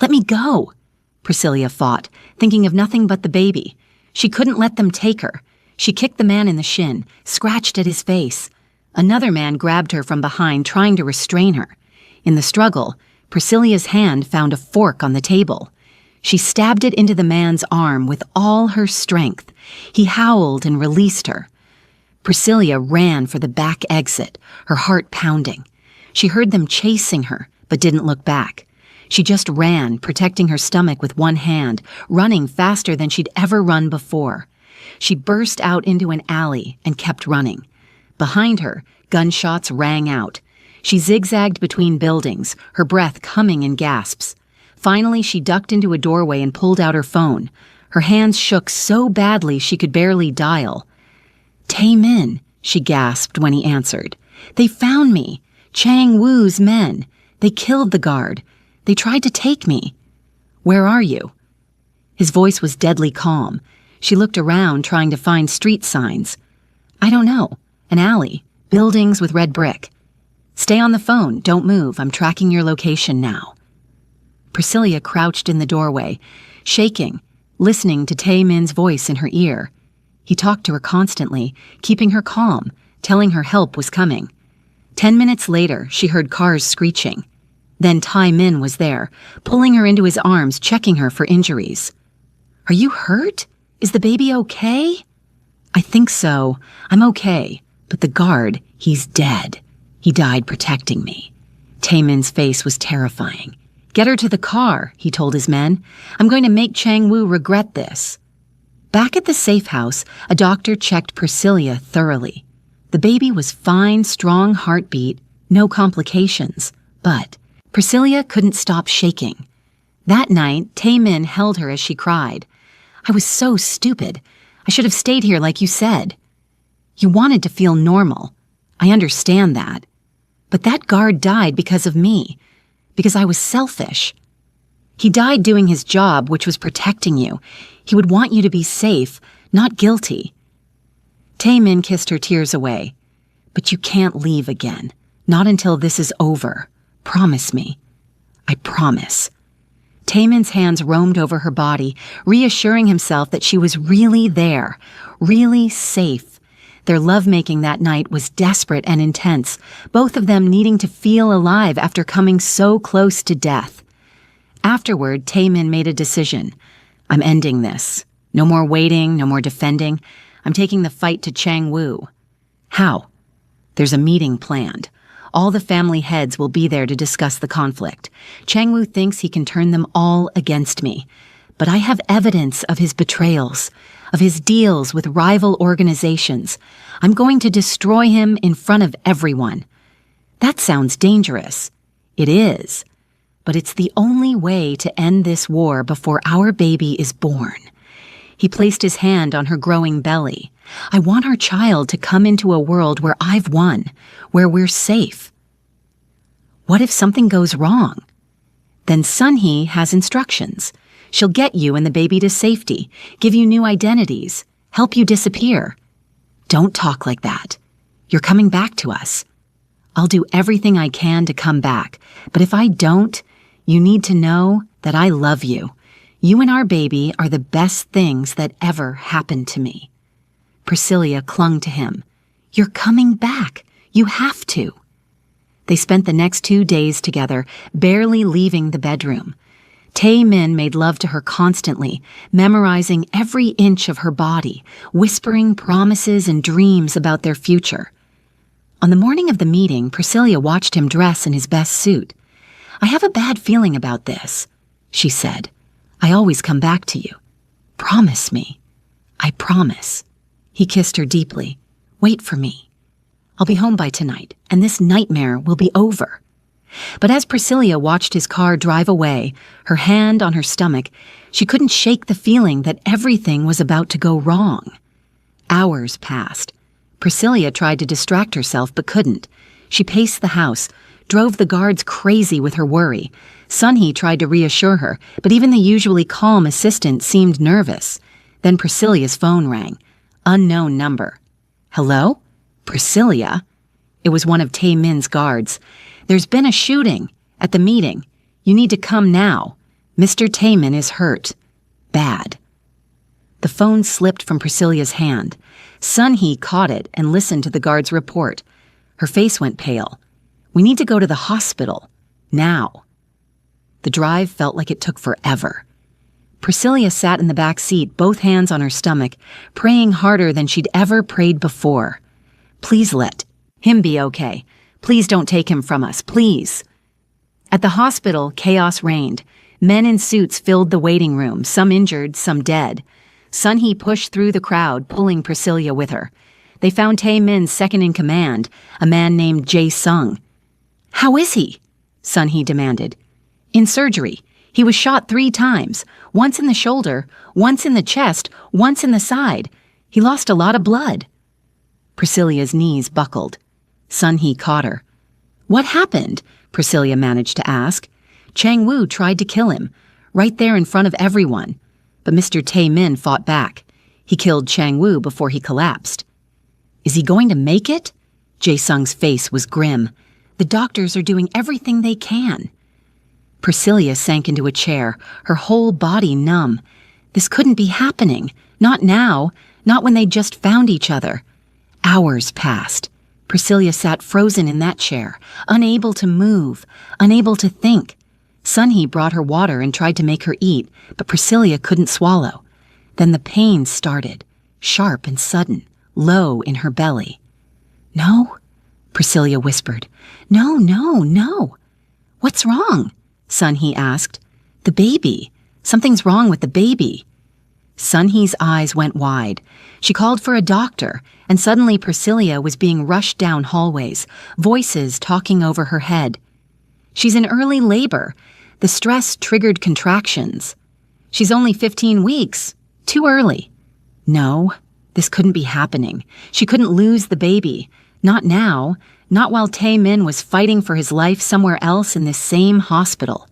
"Let me go," Priscilla fought, thinking of nothing but the baby. She couldn't let them take her. She kicked the man in the shin, scratched at his face. Another man grabbed her from behind, trying to restrain her. In the struggle, Priscilla's hand found a fork on the table. She stabbed it into the man's arm with all her strength. He howled and released her. Priscilla ran for the back exit, her heart pounding. She heard them chasing her, but didn't look back. She just ran, protecting her stomach with one hand, running faster than she'd ever run before. She burst out into an alley and kept running. Behind her, gunshots rang out. She zigzagged between buildings, her breath coming in gasps. Finally, she ducked into a doorway and pulled out her phone. Her hands shook so badly she could barely dial. "Taemin," she gasped when he answered. "They found me. Changwoo's men. They killed the guard. They tried to take me." "Where are you?" His voice was deadly calm. She looked around, trying to find street signs. I don't know. An alley. Buildings with red brick. Stay on the phone. Don't move. I'm tracking your location now. Priscilla crouched in the doorway, shaking, listening to Tae-min's voice in her ear. He talked to her constantly, keeping her calm, telling her help was coming. 10 minutes later, she heard cars screeching. Then Tae-min was there, pulling her into his arms, checking her for injuries. Are you hurt? Is the baby okay? I think so. I'm okay. But the guard, he's dead. He died protecting me. Tae-min's face was terrifying. Get her to the car, he told his men. I'm going to make Chang-woo regret this. Back at the safe house, a doctor checked Priscilla thoroughly. The baby was fine, strong heartbeat, no complications. But Priscilla couldn't stop shaking. That night, Tae-min held her as she cried. I was so stupid. I should have stayed here like you said. You wanted to feel normal. I understand that. But that guard died because of me. Because I was selfish. He died doing his job, which was protecting you. He would want you to be safe, not guilty. Tae-min kissed her tears away. But you can't leave again. Not until this is over. Promise me. I promise. Tae-min's hands roamed over her body, reassuring himself that she was really there, really safe. Their lovemaking that night was desperate and intense, both of them needing to feel alive after coming so close to death. Afterward, Tae-min made a decision. I'm ending this. No more waiting, no more defending. I'm taking the fight to Chang-woo. How? There's a meeting planned. All the family heads will be there to discuss the conflict. Chang-woo thinks he can turn them all against me. But I have evidence of his betrayals, of his deals with rival organizations. I'm going to destroy him in front of everyone. That sounds dangerous. It is. But it's the only way to end this war before our baby is born. He placed his hand on her growing belly. I want our child to come into a world where I've won, where we're safe. What if something goes wrong? Then Sun-hee has instructions. She'll get you and the baby to safety, give you new identities, help you disappear. Don't talk like that. You're coming back to us. I'll do everything I can to come back, but if I don't, you need to know that I love you. You and our baby are the best things that ever happened to me. Priscilla clung to him. You're coming back. You have to. They spent the next 2 days together, barely leaving the bedroom. Tae-min made love to her constantly, memorizing every inch of her body, whispering promises and dreams about their future. On the morning of the meeting, Priscilla watched him dress in his best suit. I have a bad feeling about this, she said. I always come back to you. Promise me. I promise. He kissed her deeply. Wait for me. I'll be home by tonight, and this nightmare will be over. But as Priscilla watched his car drive away, her hand on her stomach, she couldn't shake the feeling that everything was about to go wrong. Hours passed. Priscilla tried to distract herself but couldn't. She paced the house, drove the guards crazy with her worry. Sun-hee tried to reassure her, but even the usually calm assistant seemed nervous. Then Priscilla's phone rang. Unknown number. Hello? Priscilla? It was one of Tae-min's guards. There's been a shooting at the meeting. You need to come now. Mr. Tae-min is hurt. Bad. The phone slipped from Priscilla's hand. Sun-hee caught it and listened to the guard's report. Her face went pale. We need to go to the hospital. Now. The drive felt like it took forever. Priscilla sat in the back seat, both hands on her stomach, praying harder than she'd ever prayed before. Please let him be okay. Please don't take him from us, please. At the hospital, chaos reigned. Men in suits filled the waiting room, some injured, some dead. Sun-hee pushed through the crowd, pulling Priscilla with her. They found Tae-min's second-in-command, a man named Jae-sung. How is he? Sun-hee demanded. In surgery. He was shot 3 times, once in the shoulder, once in the chest, once in the side. He lost a lot of blood. Priscilla's knees buckled. Sun-hee caught her. What happened? Priscilla managed to ask. Chang-woo tried to kill him, right there in front of everyone. But Mr. Tae-min fought back. He killed Chang Wu before he collapsed. Is he going to make it? Jae Sung's face was grim. The doctors are doing everything they can. Priscilla sank into a chair, her whole body numb. This couldn't be happening. Not now. Not when they'd just found each other. Hours passed. Priscilla sat frozen in that chair, unable to move, unable to think. Sunhee brought her water and tried to make her eat, but Priscilla couldn't swallow. Then the pain started, sharp and sudden, low in her belly. No? Priscilla whispered. No, no, no. What's wrong? Sunhee asked. The baby. Something's wrong with the baby. Sunhee's eyes went wide. She called for a doctor, and suddenly Priscilla was being rushed down hallways, voices talking over her head. She's in early labor. The stress triggered contractions. She's only 15 weeks. Too early. No, this couldn't be happening. She couldn't lose the baby. Not now. Not while Tae-min was fighting for his life somewhere else in this same hospital.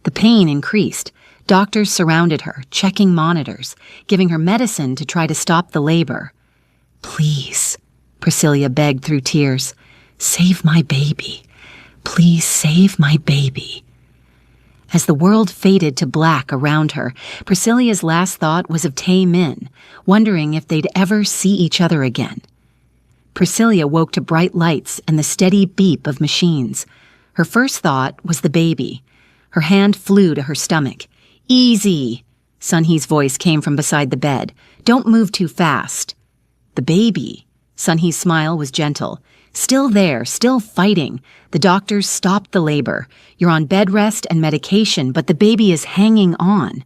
The pain increased. Doctors surrounded her, checking monitors, giving her medicine to try to stop the labor. Please, Priscilla begged through tears. Save my baby. Please save my baby. As the world faded to black around her, Priscilla's last thought was of Tae-min, wondering if they'd ever see each other again. Priscilla woke to bright lights and the steady beep of machines. Her first thought was the baby. Her hand flew to her stomach. Easy, Sunhee's voice came from beside the bed. Don't move too fast. The baby. Sunhee's smile was gentle. Still there, still fighting. The doctors stopped the labor. You're on bed rest and medication, but the baby is hanging on.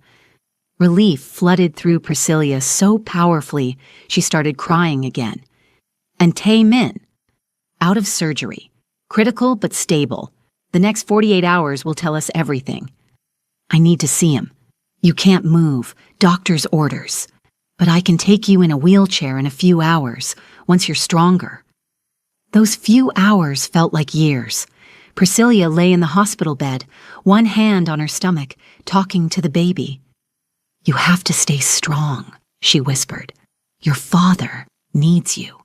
Relief flooded through Priscilla so powerfully, she started crying again. And Tae-min, out of surgery. Critical but stable. The next 48 hours will tell us everything. I need to see him. You can't move. Doctor's orders. But I can take you in a wheelchair in a few hours, once you're stronger. Those few hours felt like years. Priscilla lay in the hospital bed, one hand on her stomach, talking to the baby. You have to stay strong, she whispered. Your father needs you.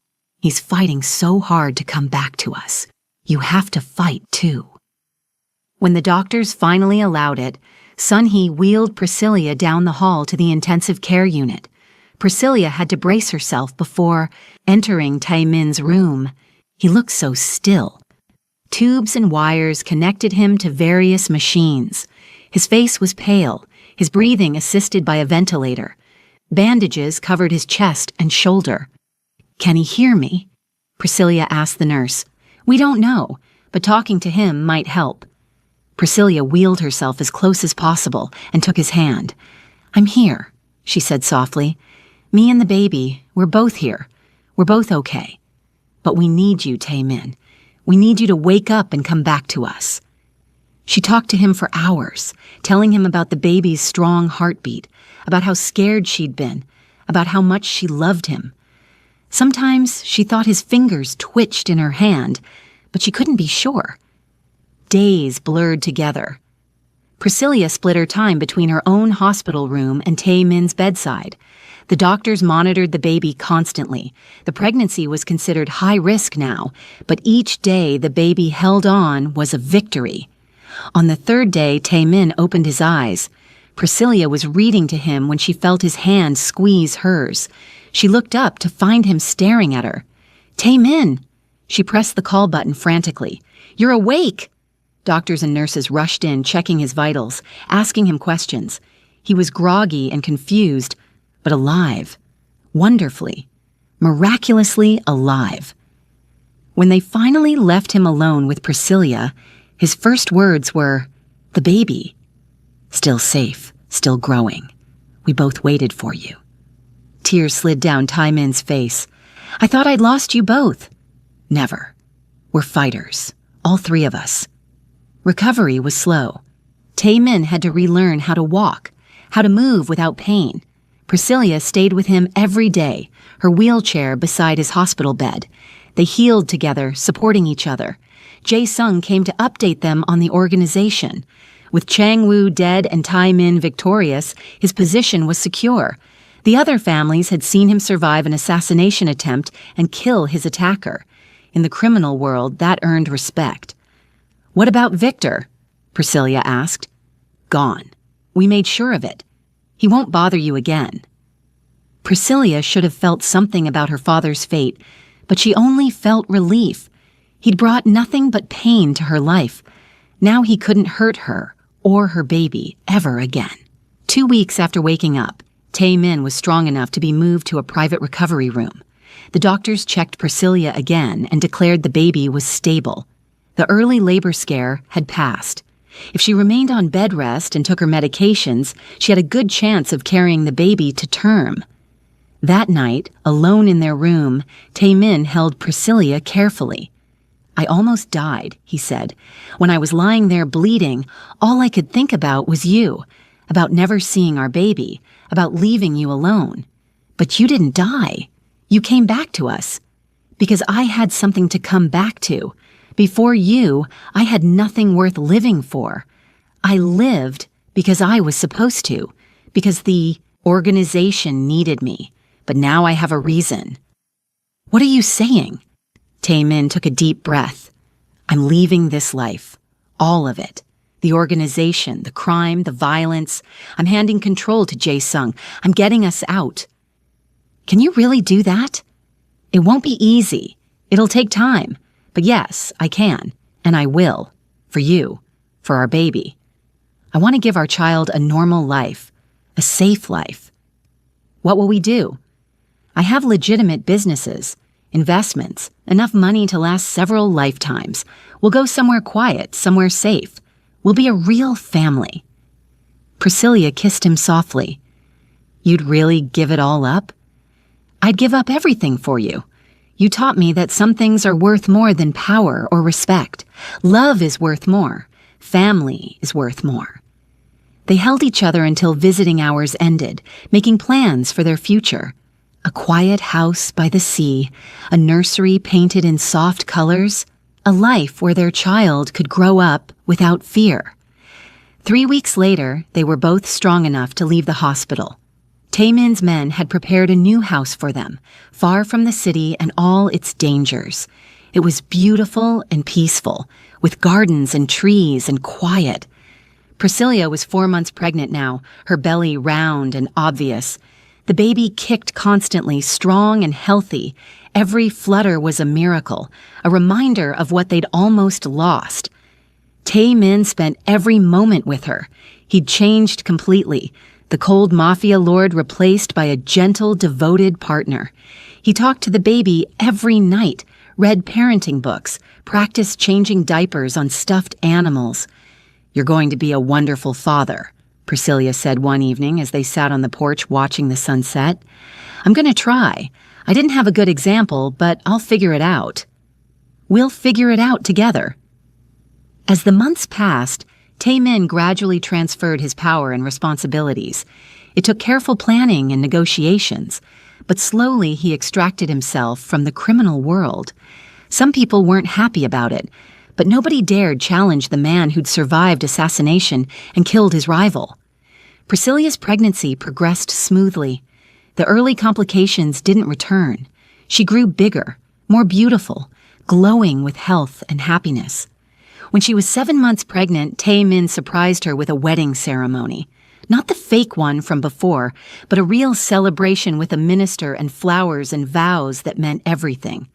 He's fighting so hard to come back to us. You have to fight too. When the doctors finally allowed it, Sunhee wheeled Priscilla down the hall to the intensive care unit. Priscilla had to brace herself before entering Tae-min's room. He looked so still. Tubes and wires connected him to various machines. His face was pale, his breathing assisted by a ventilator. Bandages covered his chest and shoulder. Can he hear me? Priscilla asked the nurse. We don't know, but talking to him might help. Priscilla wheeled herself as close as possible and took his hand. I'm here, she said softly. Me and the baby, we're both here. We're both okay. But we need you, Tae-min. We need you to wake up and come back to us. She talked to him for hours, telling him about the baby's strong heartbeat, about how scared she'd been, about how much she loved him. Sometimes she thought his fingers twitched in her hand, but she couldn't be sure. Days blurred together. Priscilla split her time between her own hospital room and Tae-min's bedside. The doctors monitored the baby constantly. The pregnancy was considered high risk now, but each day the baby held on was a victory. On the third day, Tae-min opened his eyes. Priscilla was reading to him when she felt his hand squeeze hers. She looked up to find him staring at her. Tae-min! She pressed the call button frantically. You're awake! Doctors and nurses rushed in, checking his vitals, asking him questions. He was groggy and confused, but alive. Wonderfully. Miraculously alive. When they finally left him alone with Priscilla, his first words were, the baby. Still safe, still growing. We both waited for you. Tears slid down Tae-min's face. I thought I'd lost you both. Never. We're fighters, all three of us. Recovery was slow. Tae-min had to relearn how to walk, how to move without pain. Priscilla stayed with him every day, her wheelchair beside his hospital bed. They healed together, supporting each other. Jae Sung came to update them on the organization. With Chang Woo dead and Tae-min victorious, his position was secure. The other families had seen him survive an assassination attempt and kill his attacker. In the criminal world, that earned respect. "What about Victor?" Priscilla asked. "Gone. We made sure of it. He won't bother you again." Priscilla should have felt something about her father's fate, but she only felt relief. He'd brought nothing but pain to her life. Now he couldn't hurt her or her baby ever again. 2 weeks after waking up, Tae-min was strong enough to be moved to a private recovery room. The doctors checked Priscilla again and declared the baby was stable. The early labor scare had passed. If she remained on bed rest and took her medications, she had a good chance of carrying the baby to term. That night, alone in their room, Tae-min held Priscilla carefully. "I almost died," he said. "When I was lying there bleeding, all I could think about was you, about never seeing our baby, about leaving you alone. But you didn't die. You came back to us. Because I had something to come back to. Before you, I had nothing worth living for. I lived because I was supposed to, because the organization needed me. But now I have a reason." "What are you saying?" Tae-min took a deep breath. "I'm leaving this life. All of it. The organization, the crime, the violence. I'm handing control to Jae-sung. I'm getting us out." "Can you really do that?" "It won't be easy. It'll take time. But yes, I can. And I will. For you. For our baby. I want to give our child a normal life. A safe life." "What will we do?" "I have legitimate businesses. Investments. Enough money to last several lifetimes. We'll go somewhere quiet, somewhere safe. We'll be a real family." Priscilla kissed him softly. "You'd really give it all up?" "I'd give up everything for you. You taught me that some things are worth more than power or respect. Love is worth more. Family is worth more." They held each other until visiting hours ended, making plans for their future. A quiet house by the sea, a nursery painted in soft colors, a life where their child could grow up without fear. 3 weeks later, they were both strong enough to leave the hospital. Tae-min's men had prepared a new house for them, far from the city and all its dangers. It was beautiful and peaceful, with gardens and trees and quiet. Priscilla was 4 months pregnant now, her belly round and obvious. The baby kicked constantly, strong and healthy. Every flutter was a miracle, a reminder of what they'd almost lost. Tae-min spent every moment with her. He'd changed completely. The cold Mafia lord replaced by a gentle, devoted partner. He talked to the baby every night, read parenting books, practiced changing diapers on stuffed animals. "You're going to be a wonderful father," Priscilla said one evening as they sat on the porch watching the sunset. "I'm going to try. I didn't have a good example, but I'll figure it out." "We'll figure it out together." As the months passed, Tae-min gradually transferred his power and responsibilities. It took careful planning and negotiations, but slowly he extracted himself from the criminal world. Some people weren't happy about it, but nobody dared challenge the man who'd survived assassination and killed his rival. Priscilla's pregnancy progressed smoothly. The early complications didn't return. She grew bigger, more beautiful, glowing with health and happiness. When she was 7 months pregnant, Tae-min surprised her with a wedding ceremony. Not the fake one from before, but a real celebration with a minister and flowers and vows that meant everything.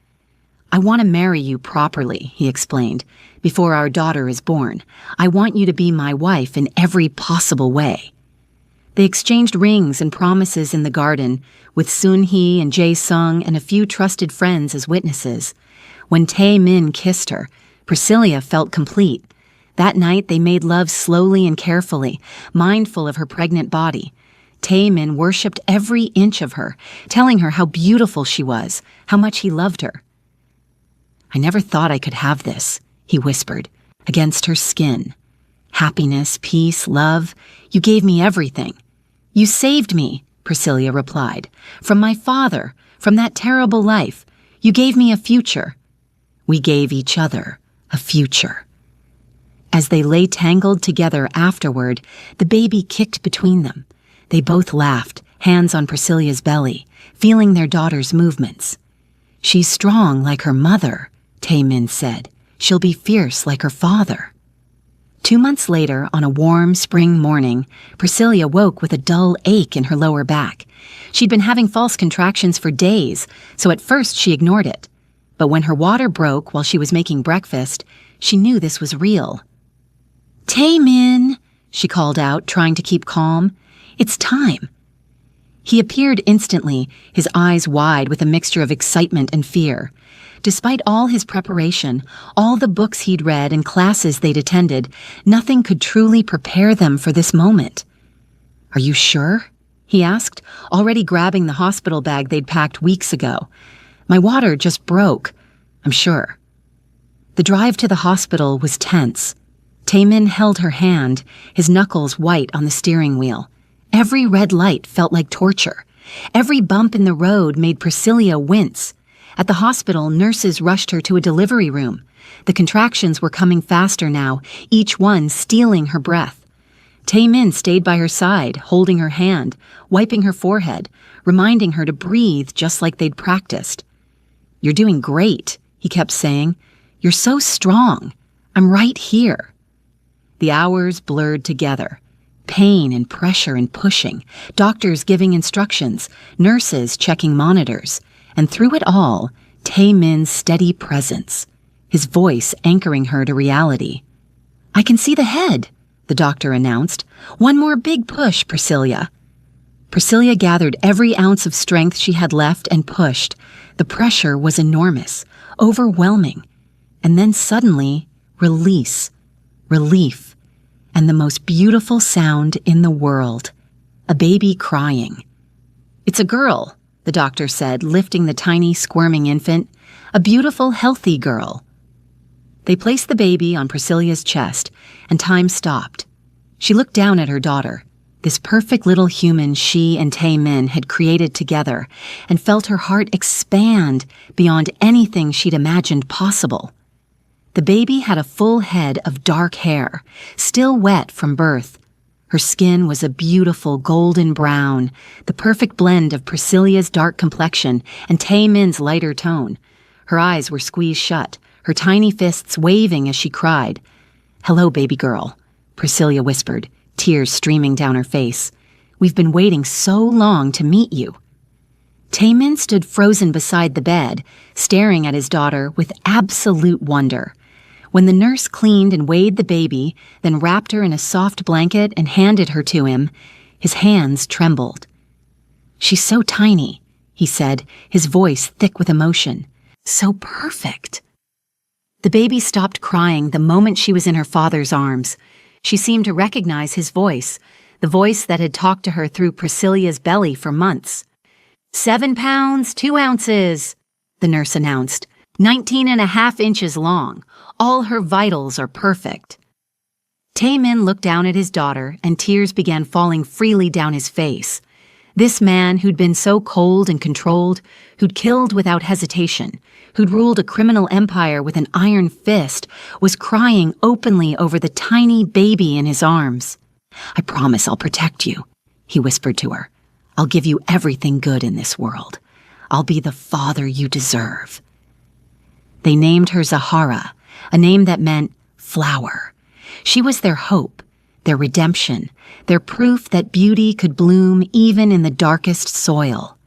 "I want to marry you properly," he explained, "before our daughter is born. I want you to be my wife in every possible way." They exchanged rings and promises in the garden, with Sun-hee and Jae-sung and a few trusted friends as witnesses. When Tae-min kissed her, Priscilla felt complete. That night they made love slowly and carefully, mindful of her pregnant body. Tae-min worshipped every inch of her, telling her how beautiful she was, how much he loved her. "I never thought I could have this," he whispered, against her skin. "Happiness, peace, love, you gave me everything." "You saved me," Priscilla replied, "from my father, from that terrible life. You gave me a future." We gave each other a future. As they lay tangled together afterward, the baby kicked between them. They both laughed, hands on Priscilla's belly, feeling their daughter's movements. "She's strong like her mother," Tae-min said. "She'll be fierce like her father." 2 months later, on a warm spring morning, Priscilla woke with a dull ache in her lower back. She'd been having false contractions for days, so at first she ignored it. But when her water broke while she was making breakfast, she knew this was real. "Tae-min," she called out, trying to keep calm. "It's time." He appeared instantly, his eyes wide with a mixture of excitement and fear. Despite all his preparation, all the books he'd read and classes they'd attended, nothing could truly prepare them for this moment. "Are you sure?" he asked, already grabbing the hospital bag they'd packed weeks ago. "My water just broke. I'm sure." The drive to the hospital was tense. Tae-min held her hand, his knuckles white on the steering wheel. Every red light felt like torture. Every bump in the road made Priscilla wince. At the hospital, nurses rushed her to a delivery room. The contractions were coming faster now, each one stealing her breath. Tae-min stayed by her side, holding her hand, wiping her forehead, reminding her to breathe just like they'd practiced. "You're doing great," he kept saying. "You're so strong. I'm right here." The hours blurred together. Pain and pressure and pushing, doctors giving instructions, nurses checking monitors, and through it all, Tae-min's steady presence, his voice anchoring her to reality. "I can see the head," the doctor announced. "One more big push, Priscilla." Priscilla gathered every ounce of strength she had left and pushed. The pressure was enormous, overwhelming. And then suddenly, release, relief, and the most beautiful sound in the world, a baby crying. "It's a girl," the doctor said, lifting the tiny, squirming infant. "A beautiful, healthy girl." They placed the baby on Priscilla's chest, and time stopped. She looked down at her daughter, this perfect little human she and Tae-min had created together, and felt her heart expand beyond anything she'd imagined possible. The baby had a full head of dark hair, still wet from birth. Her skin was a beautiful golden brown, the perfect blend of Priscilla's dark complexion and Tae-min's lighter tone. Her eyes were squeezed shut, her tiny fists waving as she cried. "Hello, baby girl," Priscilla whispered, tears streaming down her face. "We've been waiting so long to meet you." Tae-min stood frozen beside the bed, staring at his daughter with absolute wonder. When the nurse cleaned and weighed the baby, then wrapped her in a soft blanket and handed her to him, his hands trembled. "She's so tiny," he said, his voice thick with emotion. "So perfect." The baby stopped crying the moment she was in her father's arms. She seemed to recognize his voice, the voice that had talked to her through Priscilla's belly for months. 7 pounds, 2 ounces, the nurse announced. 19.5 inches long. All her vitals are perfect. Tae-min looked down at his daughter, and tears began falling freely down his face. This man who'd been so cold and controlled, who'd killed without hesitation, who'd ruled a criminal empire with an iron fist, was crying openly over the tiny baby in his arms. "I promise I'll protect you," he whispered to her. "I'll give you everything good in this world. I'll be the father you deserve." They named her Zahara, a name that meant flower. She was their hope, their redemption, their proof that beauty could bloom even in the darkest soil.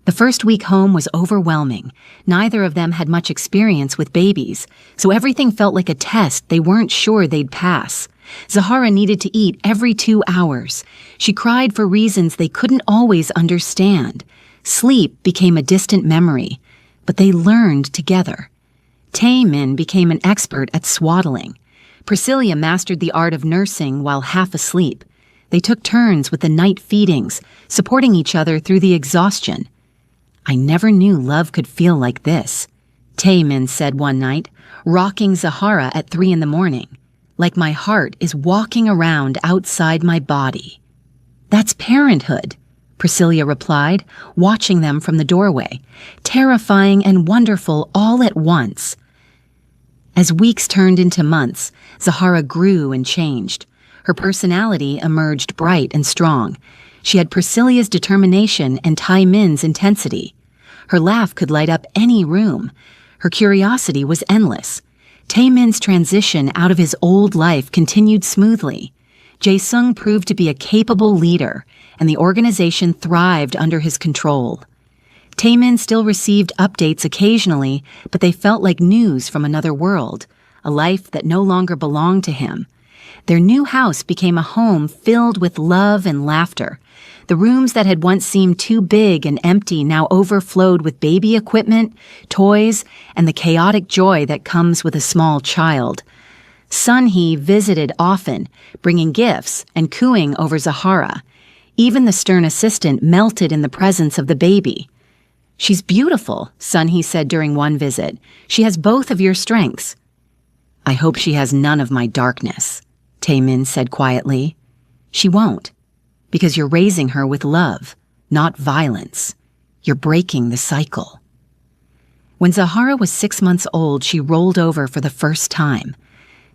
The first week home was overwhelming. Neither of them had much experience with babies, so everything felt like a test they weren't sure they'd pass. Zahara needed to eat every 2 hours. She cried for reasons they couldn't always understand. Sleep became a distant memory, but they learned together. Tae-min became an expert at swaddling. Priscilla mastered the art of nursing while half asleep. They took turns with the night feedings, supporting each other through the exhaustion. "I never knew love could feel like this," Tae-min said one night, rocking Zahara at 3 a.m, "like my heart is walking around outside my body." "That's parenthood," Priscilla replied, watching them from the doorway, terrifying and wonderful all at once. As weeks turned into months, Zahara grew and changed. Her personality emerged bright and strong. She had Priscilla's determination and Tai Min's intensity. Her laugh could light up any room. Her curiosity was endless. Tai Min's transition out of his old life continued smoothly. Jae-sung proved to be a capable leader, and the organization thrived under his control. Tai Min still received updates occasionally, but they felt like news from another world, a life that no longer belonged to him. Their new house became a home filled with love and laughter. The rooms that had once seemed too big and empty now overflowed with baby equipment, toys, and the chaotic joy that comes with a small child. Sun-hee visited often, bringing gifts and cooing over Zahara. Even the stern assistant melted in the presence of the baby. "She's beautiful," Sun-hee said during one visit. "She has both of your strengths." "I hope she has none of my darkness," Tai Min said quietly. "She won't, because you're raising her with love, not violence. You're breaking the cycle." When Zahara was 6 months old, she rolled over for the first time.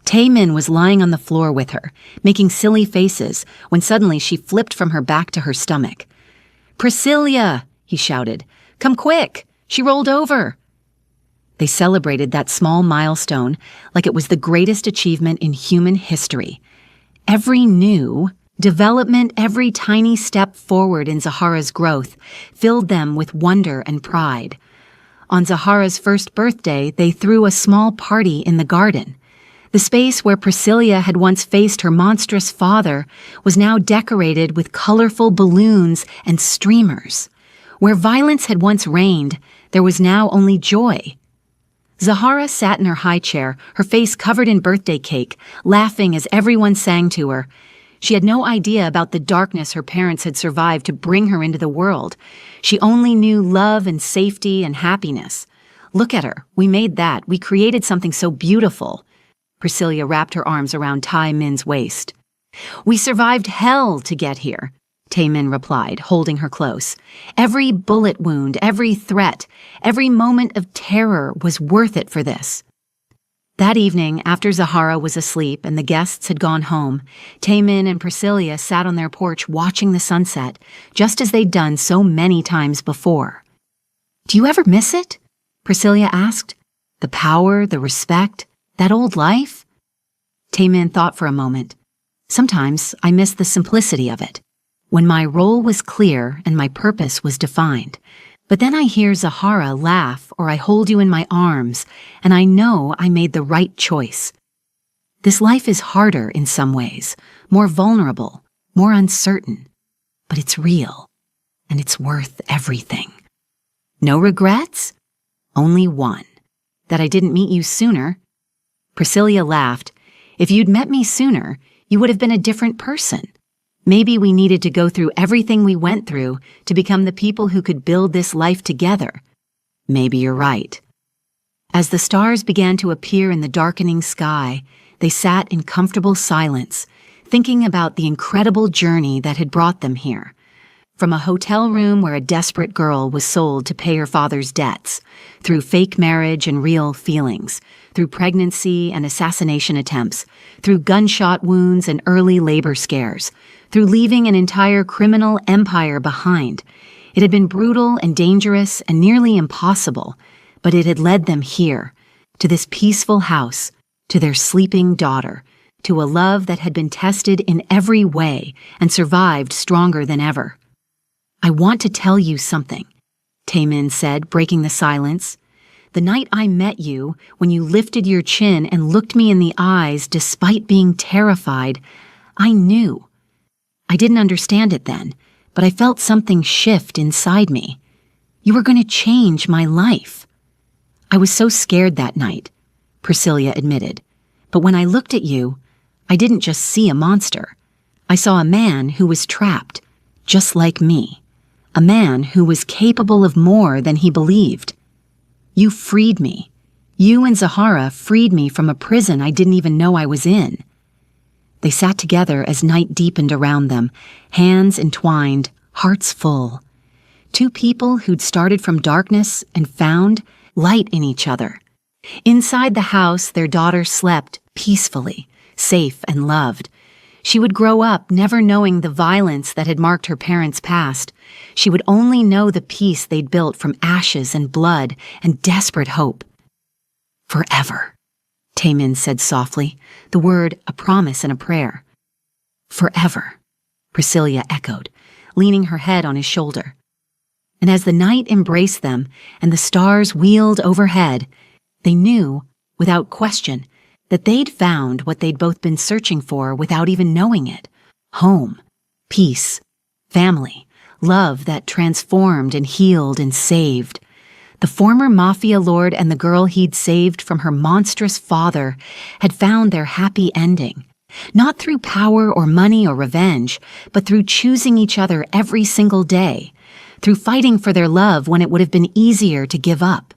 Tai Min was lying on the floor with her, making silly faces, when suddenly she flipped from her back to her stomach. "Priscilla!" he shouted. "Come quick! She rolled over!" They celebrated that small milestone like it was the greatest achievement in human history. Every new development, every tiny step forward in Zahara's growth filled them with wonder and pride. On Zahara's first birthday, they threw a small party in the garden. The space where Priscilla had once faced her monstrous father was now decorated with colorful balloons and streamers. Where violence had once reigned, there was now only joy. Zahara sat in her high chair, her face covered in birthday cake, laughing as everyone sang to her. She had no idea about the darkness her parents had survived to bring her into the world. She only knew love and safety and happiness. "Look at her. We made that. We created something so beautiful." Priscilla wrapped her arms around Tai Min's waist. "We survived hell to get here," Tai Min replied, holding her close. "Every bullet wound, every threat, every moment of terror was worth it for this." That evening, after Zahara was asleep and the guests had gone home, Tai Min and Priscilla sat on their porch watching the sunset, just as they'd done so many times before. "Do you ever miss it?" Priscilla asked. "The power, the respect, that old life?" Tai Min thought for a moment. "Sometimes I miss the simplicity of it, when my role was clear and my purpose was defined. But then I hear Zahara laugh or I hold you in my arms, and I know I made the right choice. This life is harder in some ways, more vulnerable, more uncertain, but it's real, and it's worth everything. No regrets? Only one, that I didn't meet you sooner." Priscilla laughed. "If you'd met me sooner, you would have been a different person. Maybe we needed to go through everything we went through to become the people who could build this life together. Maybe you're right." As the stars began to appear in the darkening sky, they sat in comfortable silence, thinking about the incredible journey that had brought them here. From a hotel room where a desperate girl was sold to pay her father's debts, through fake marriage and real feelings, through pregnancy and assassination attempts, through gunshot wounds and early labor scares, through leaving an entire criminal empire behind. It had been brutal and dangerous and nearly impossible, but it had led them here, to this peaceful house, to their sleeping daughter, to a love that had been tested in every way and survived stronger than ever. "I want to tell you something," Tai Min said, breaking the silence. "The night I met you, when you lifted your chin and looked me in the eyes despite being terrified, I knew. I didn't understand it then, but I felt something shift inside me. You were going to change my life." "I was so scared that night," Priscilla admitted. "But when I looked at you, I didn't just see a monster. I saw a man who was trapped, just like me. A man who was capable of more than he believed. You freed me. You and Zahara freed me from a prison I didn't even know I was in." They sat together as night deepened around them, hands entwined, hearts full. Two people who'd started from darkness and found light in each other. Inside the house, their daughter slept peacefully, safe and loved. She would grow up never knowing the violence that had marked her parents' past. She would only know the peace they'd built from ashes and blood and desperate hope. Forever, Taemin said softly, the word a promise and a prayer. Forever, Priscilla echoed, leaning her head on his shoulder. And as the night embraced them and the stars wheeled overhead, they knew, without question, that they'd found what they'd both been searching for without even knowing it. Home, peace, family, love that transformed and healed and saved. The former Mafia lord and the girl he'd saved from her monstrous father had found their happy ending. Not through power or money or revenge, but through choosing each other every single day. Through fighting for their love when it would have been easier to give up.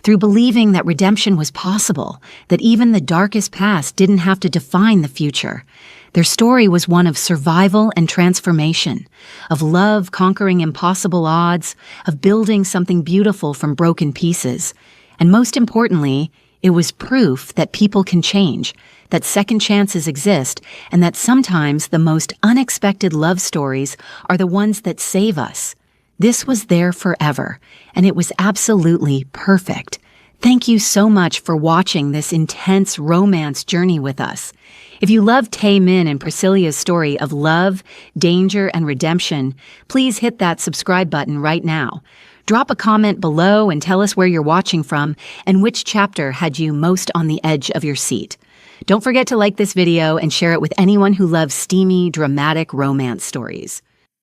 Through believing that redemption was possible, that even the darkest past didn't have to define the future. Their story was one of survival and transformation, of love conquering impossible odds, of building something beautiful from broken pieces. And most importantly, it was proof that people can change, that second chances exist, and that sometimes the most unexpected love stories are the ones that save us. This was there forever, and it was absolutely perfect. Thank you so much for watching this intense romance journey with us. If you love Taemin and Priscilla's story of love, danger, and redemption, please hit that subscribe button right now. Drop a comment below and tell us where you're watching from and which chapter had you most on the edge of your seat. Don't forget to like this video and share it with anyone who loves steamy, dramatic romance stories.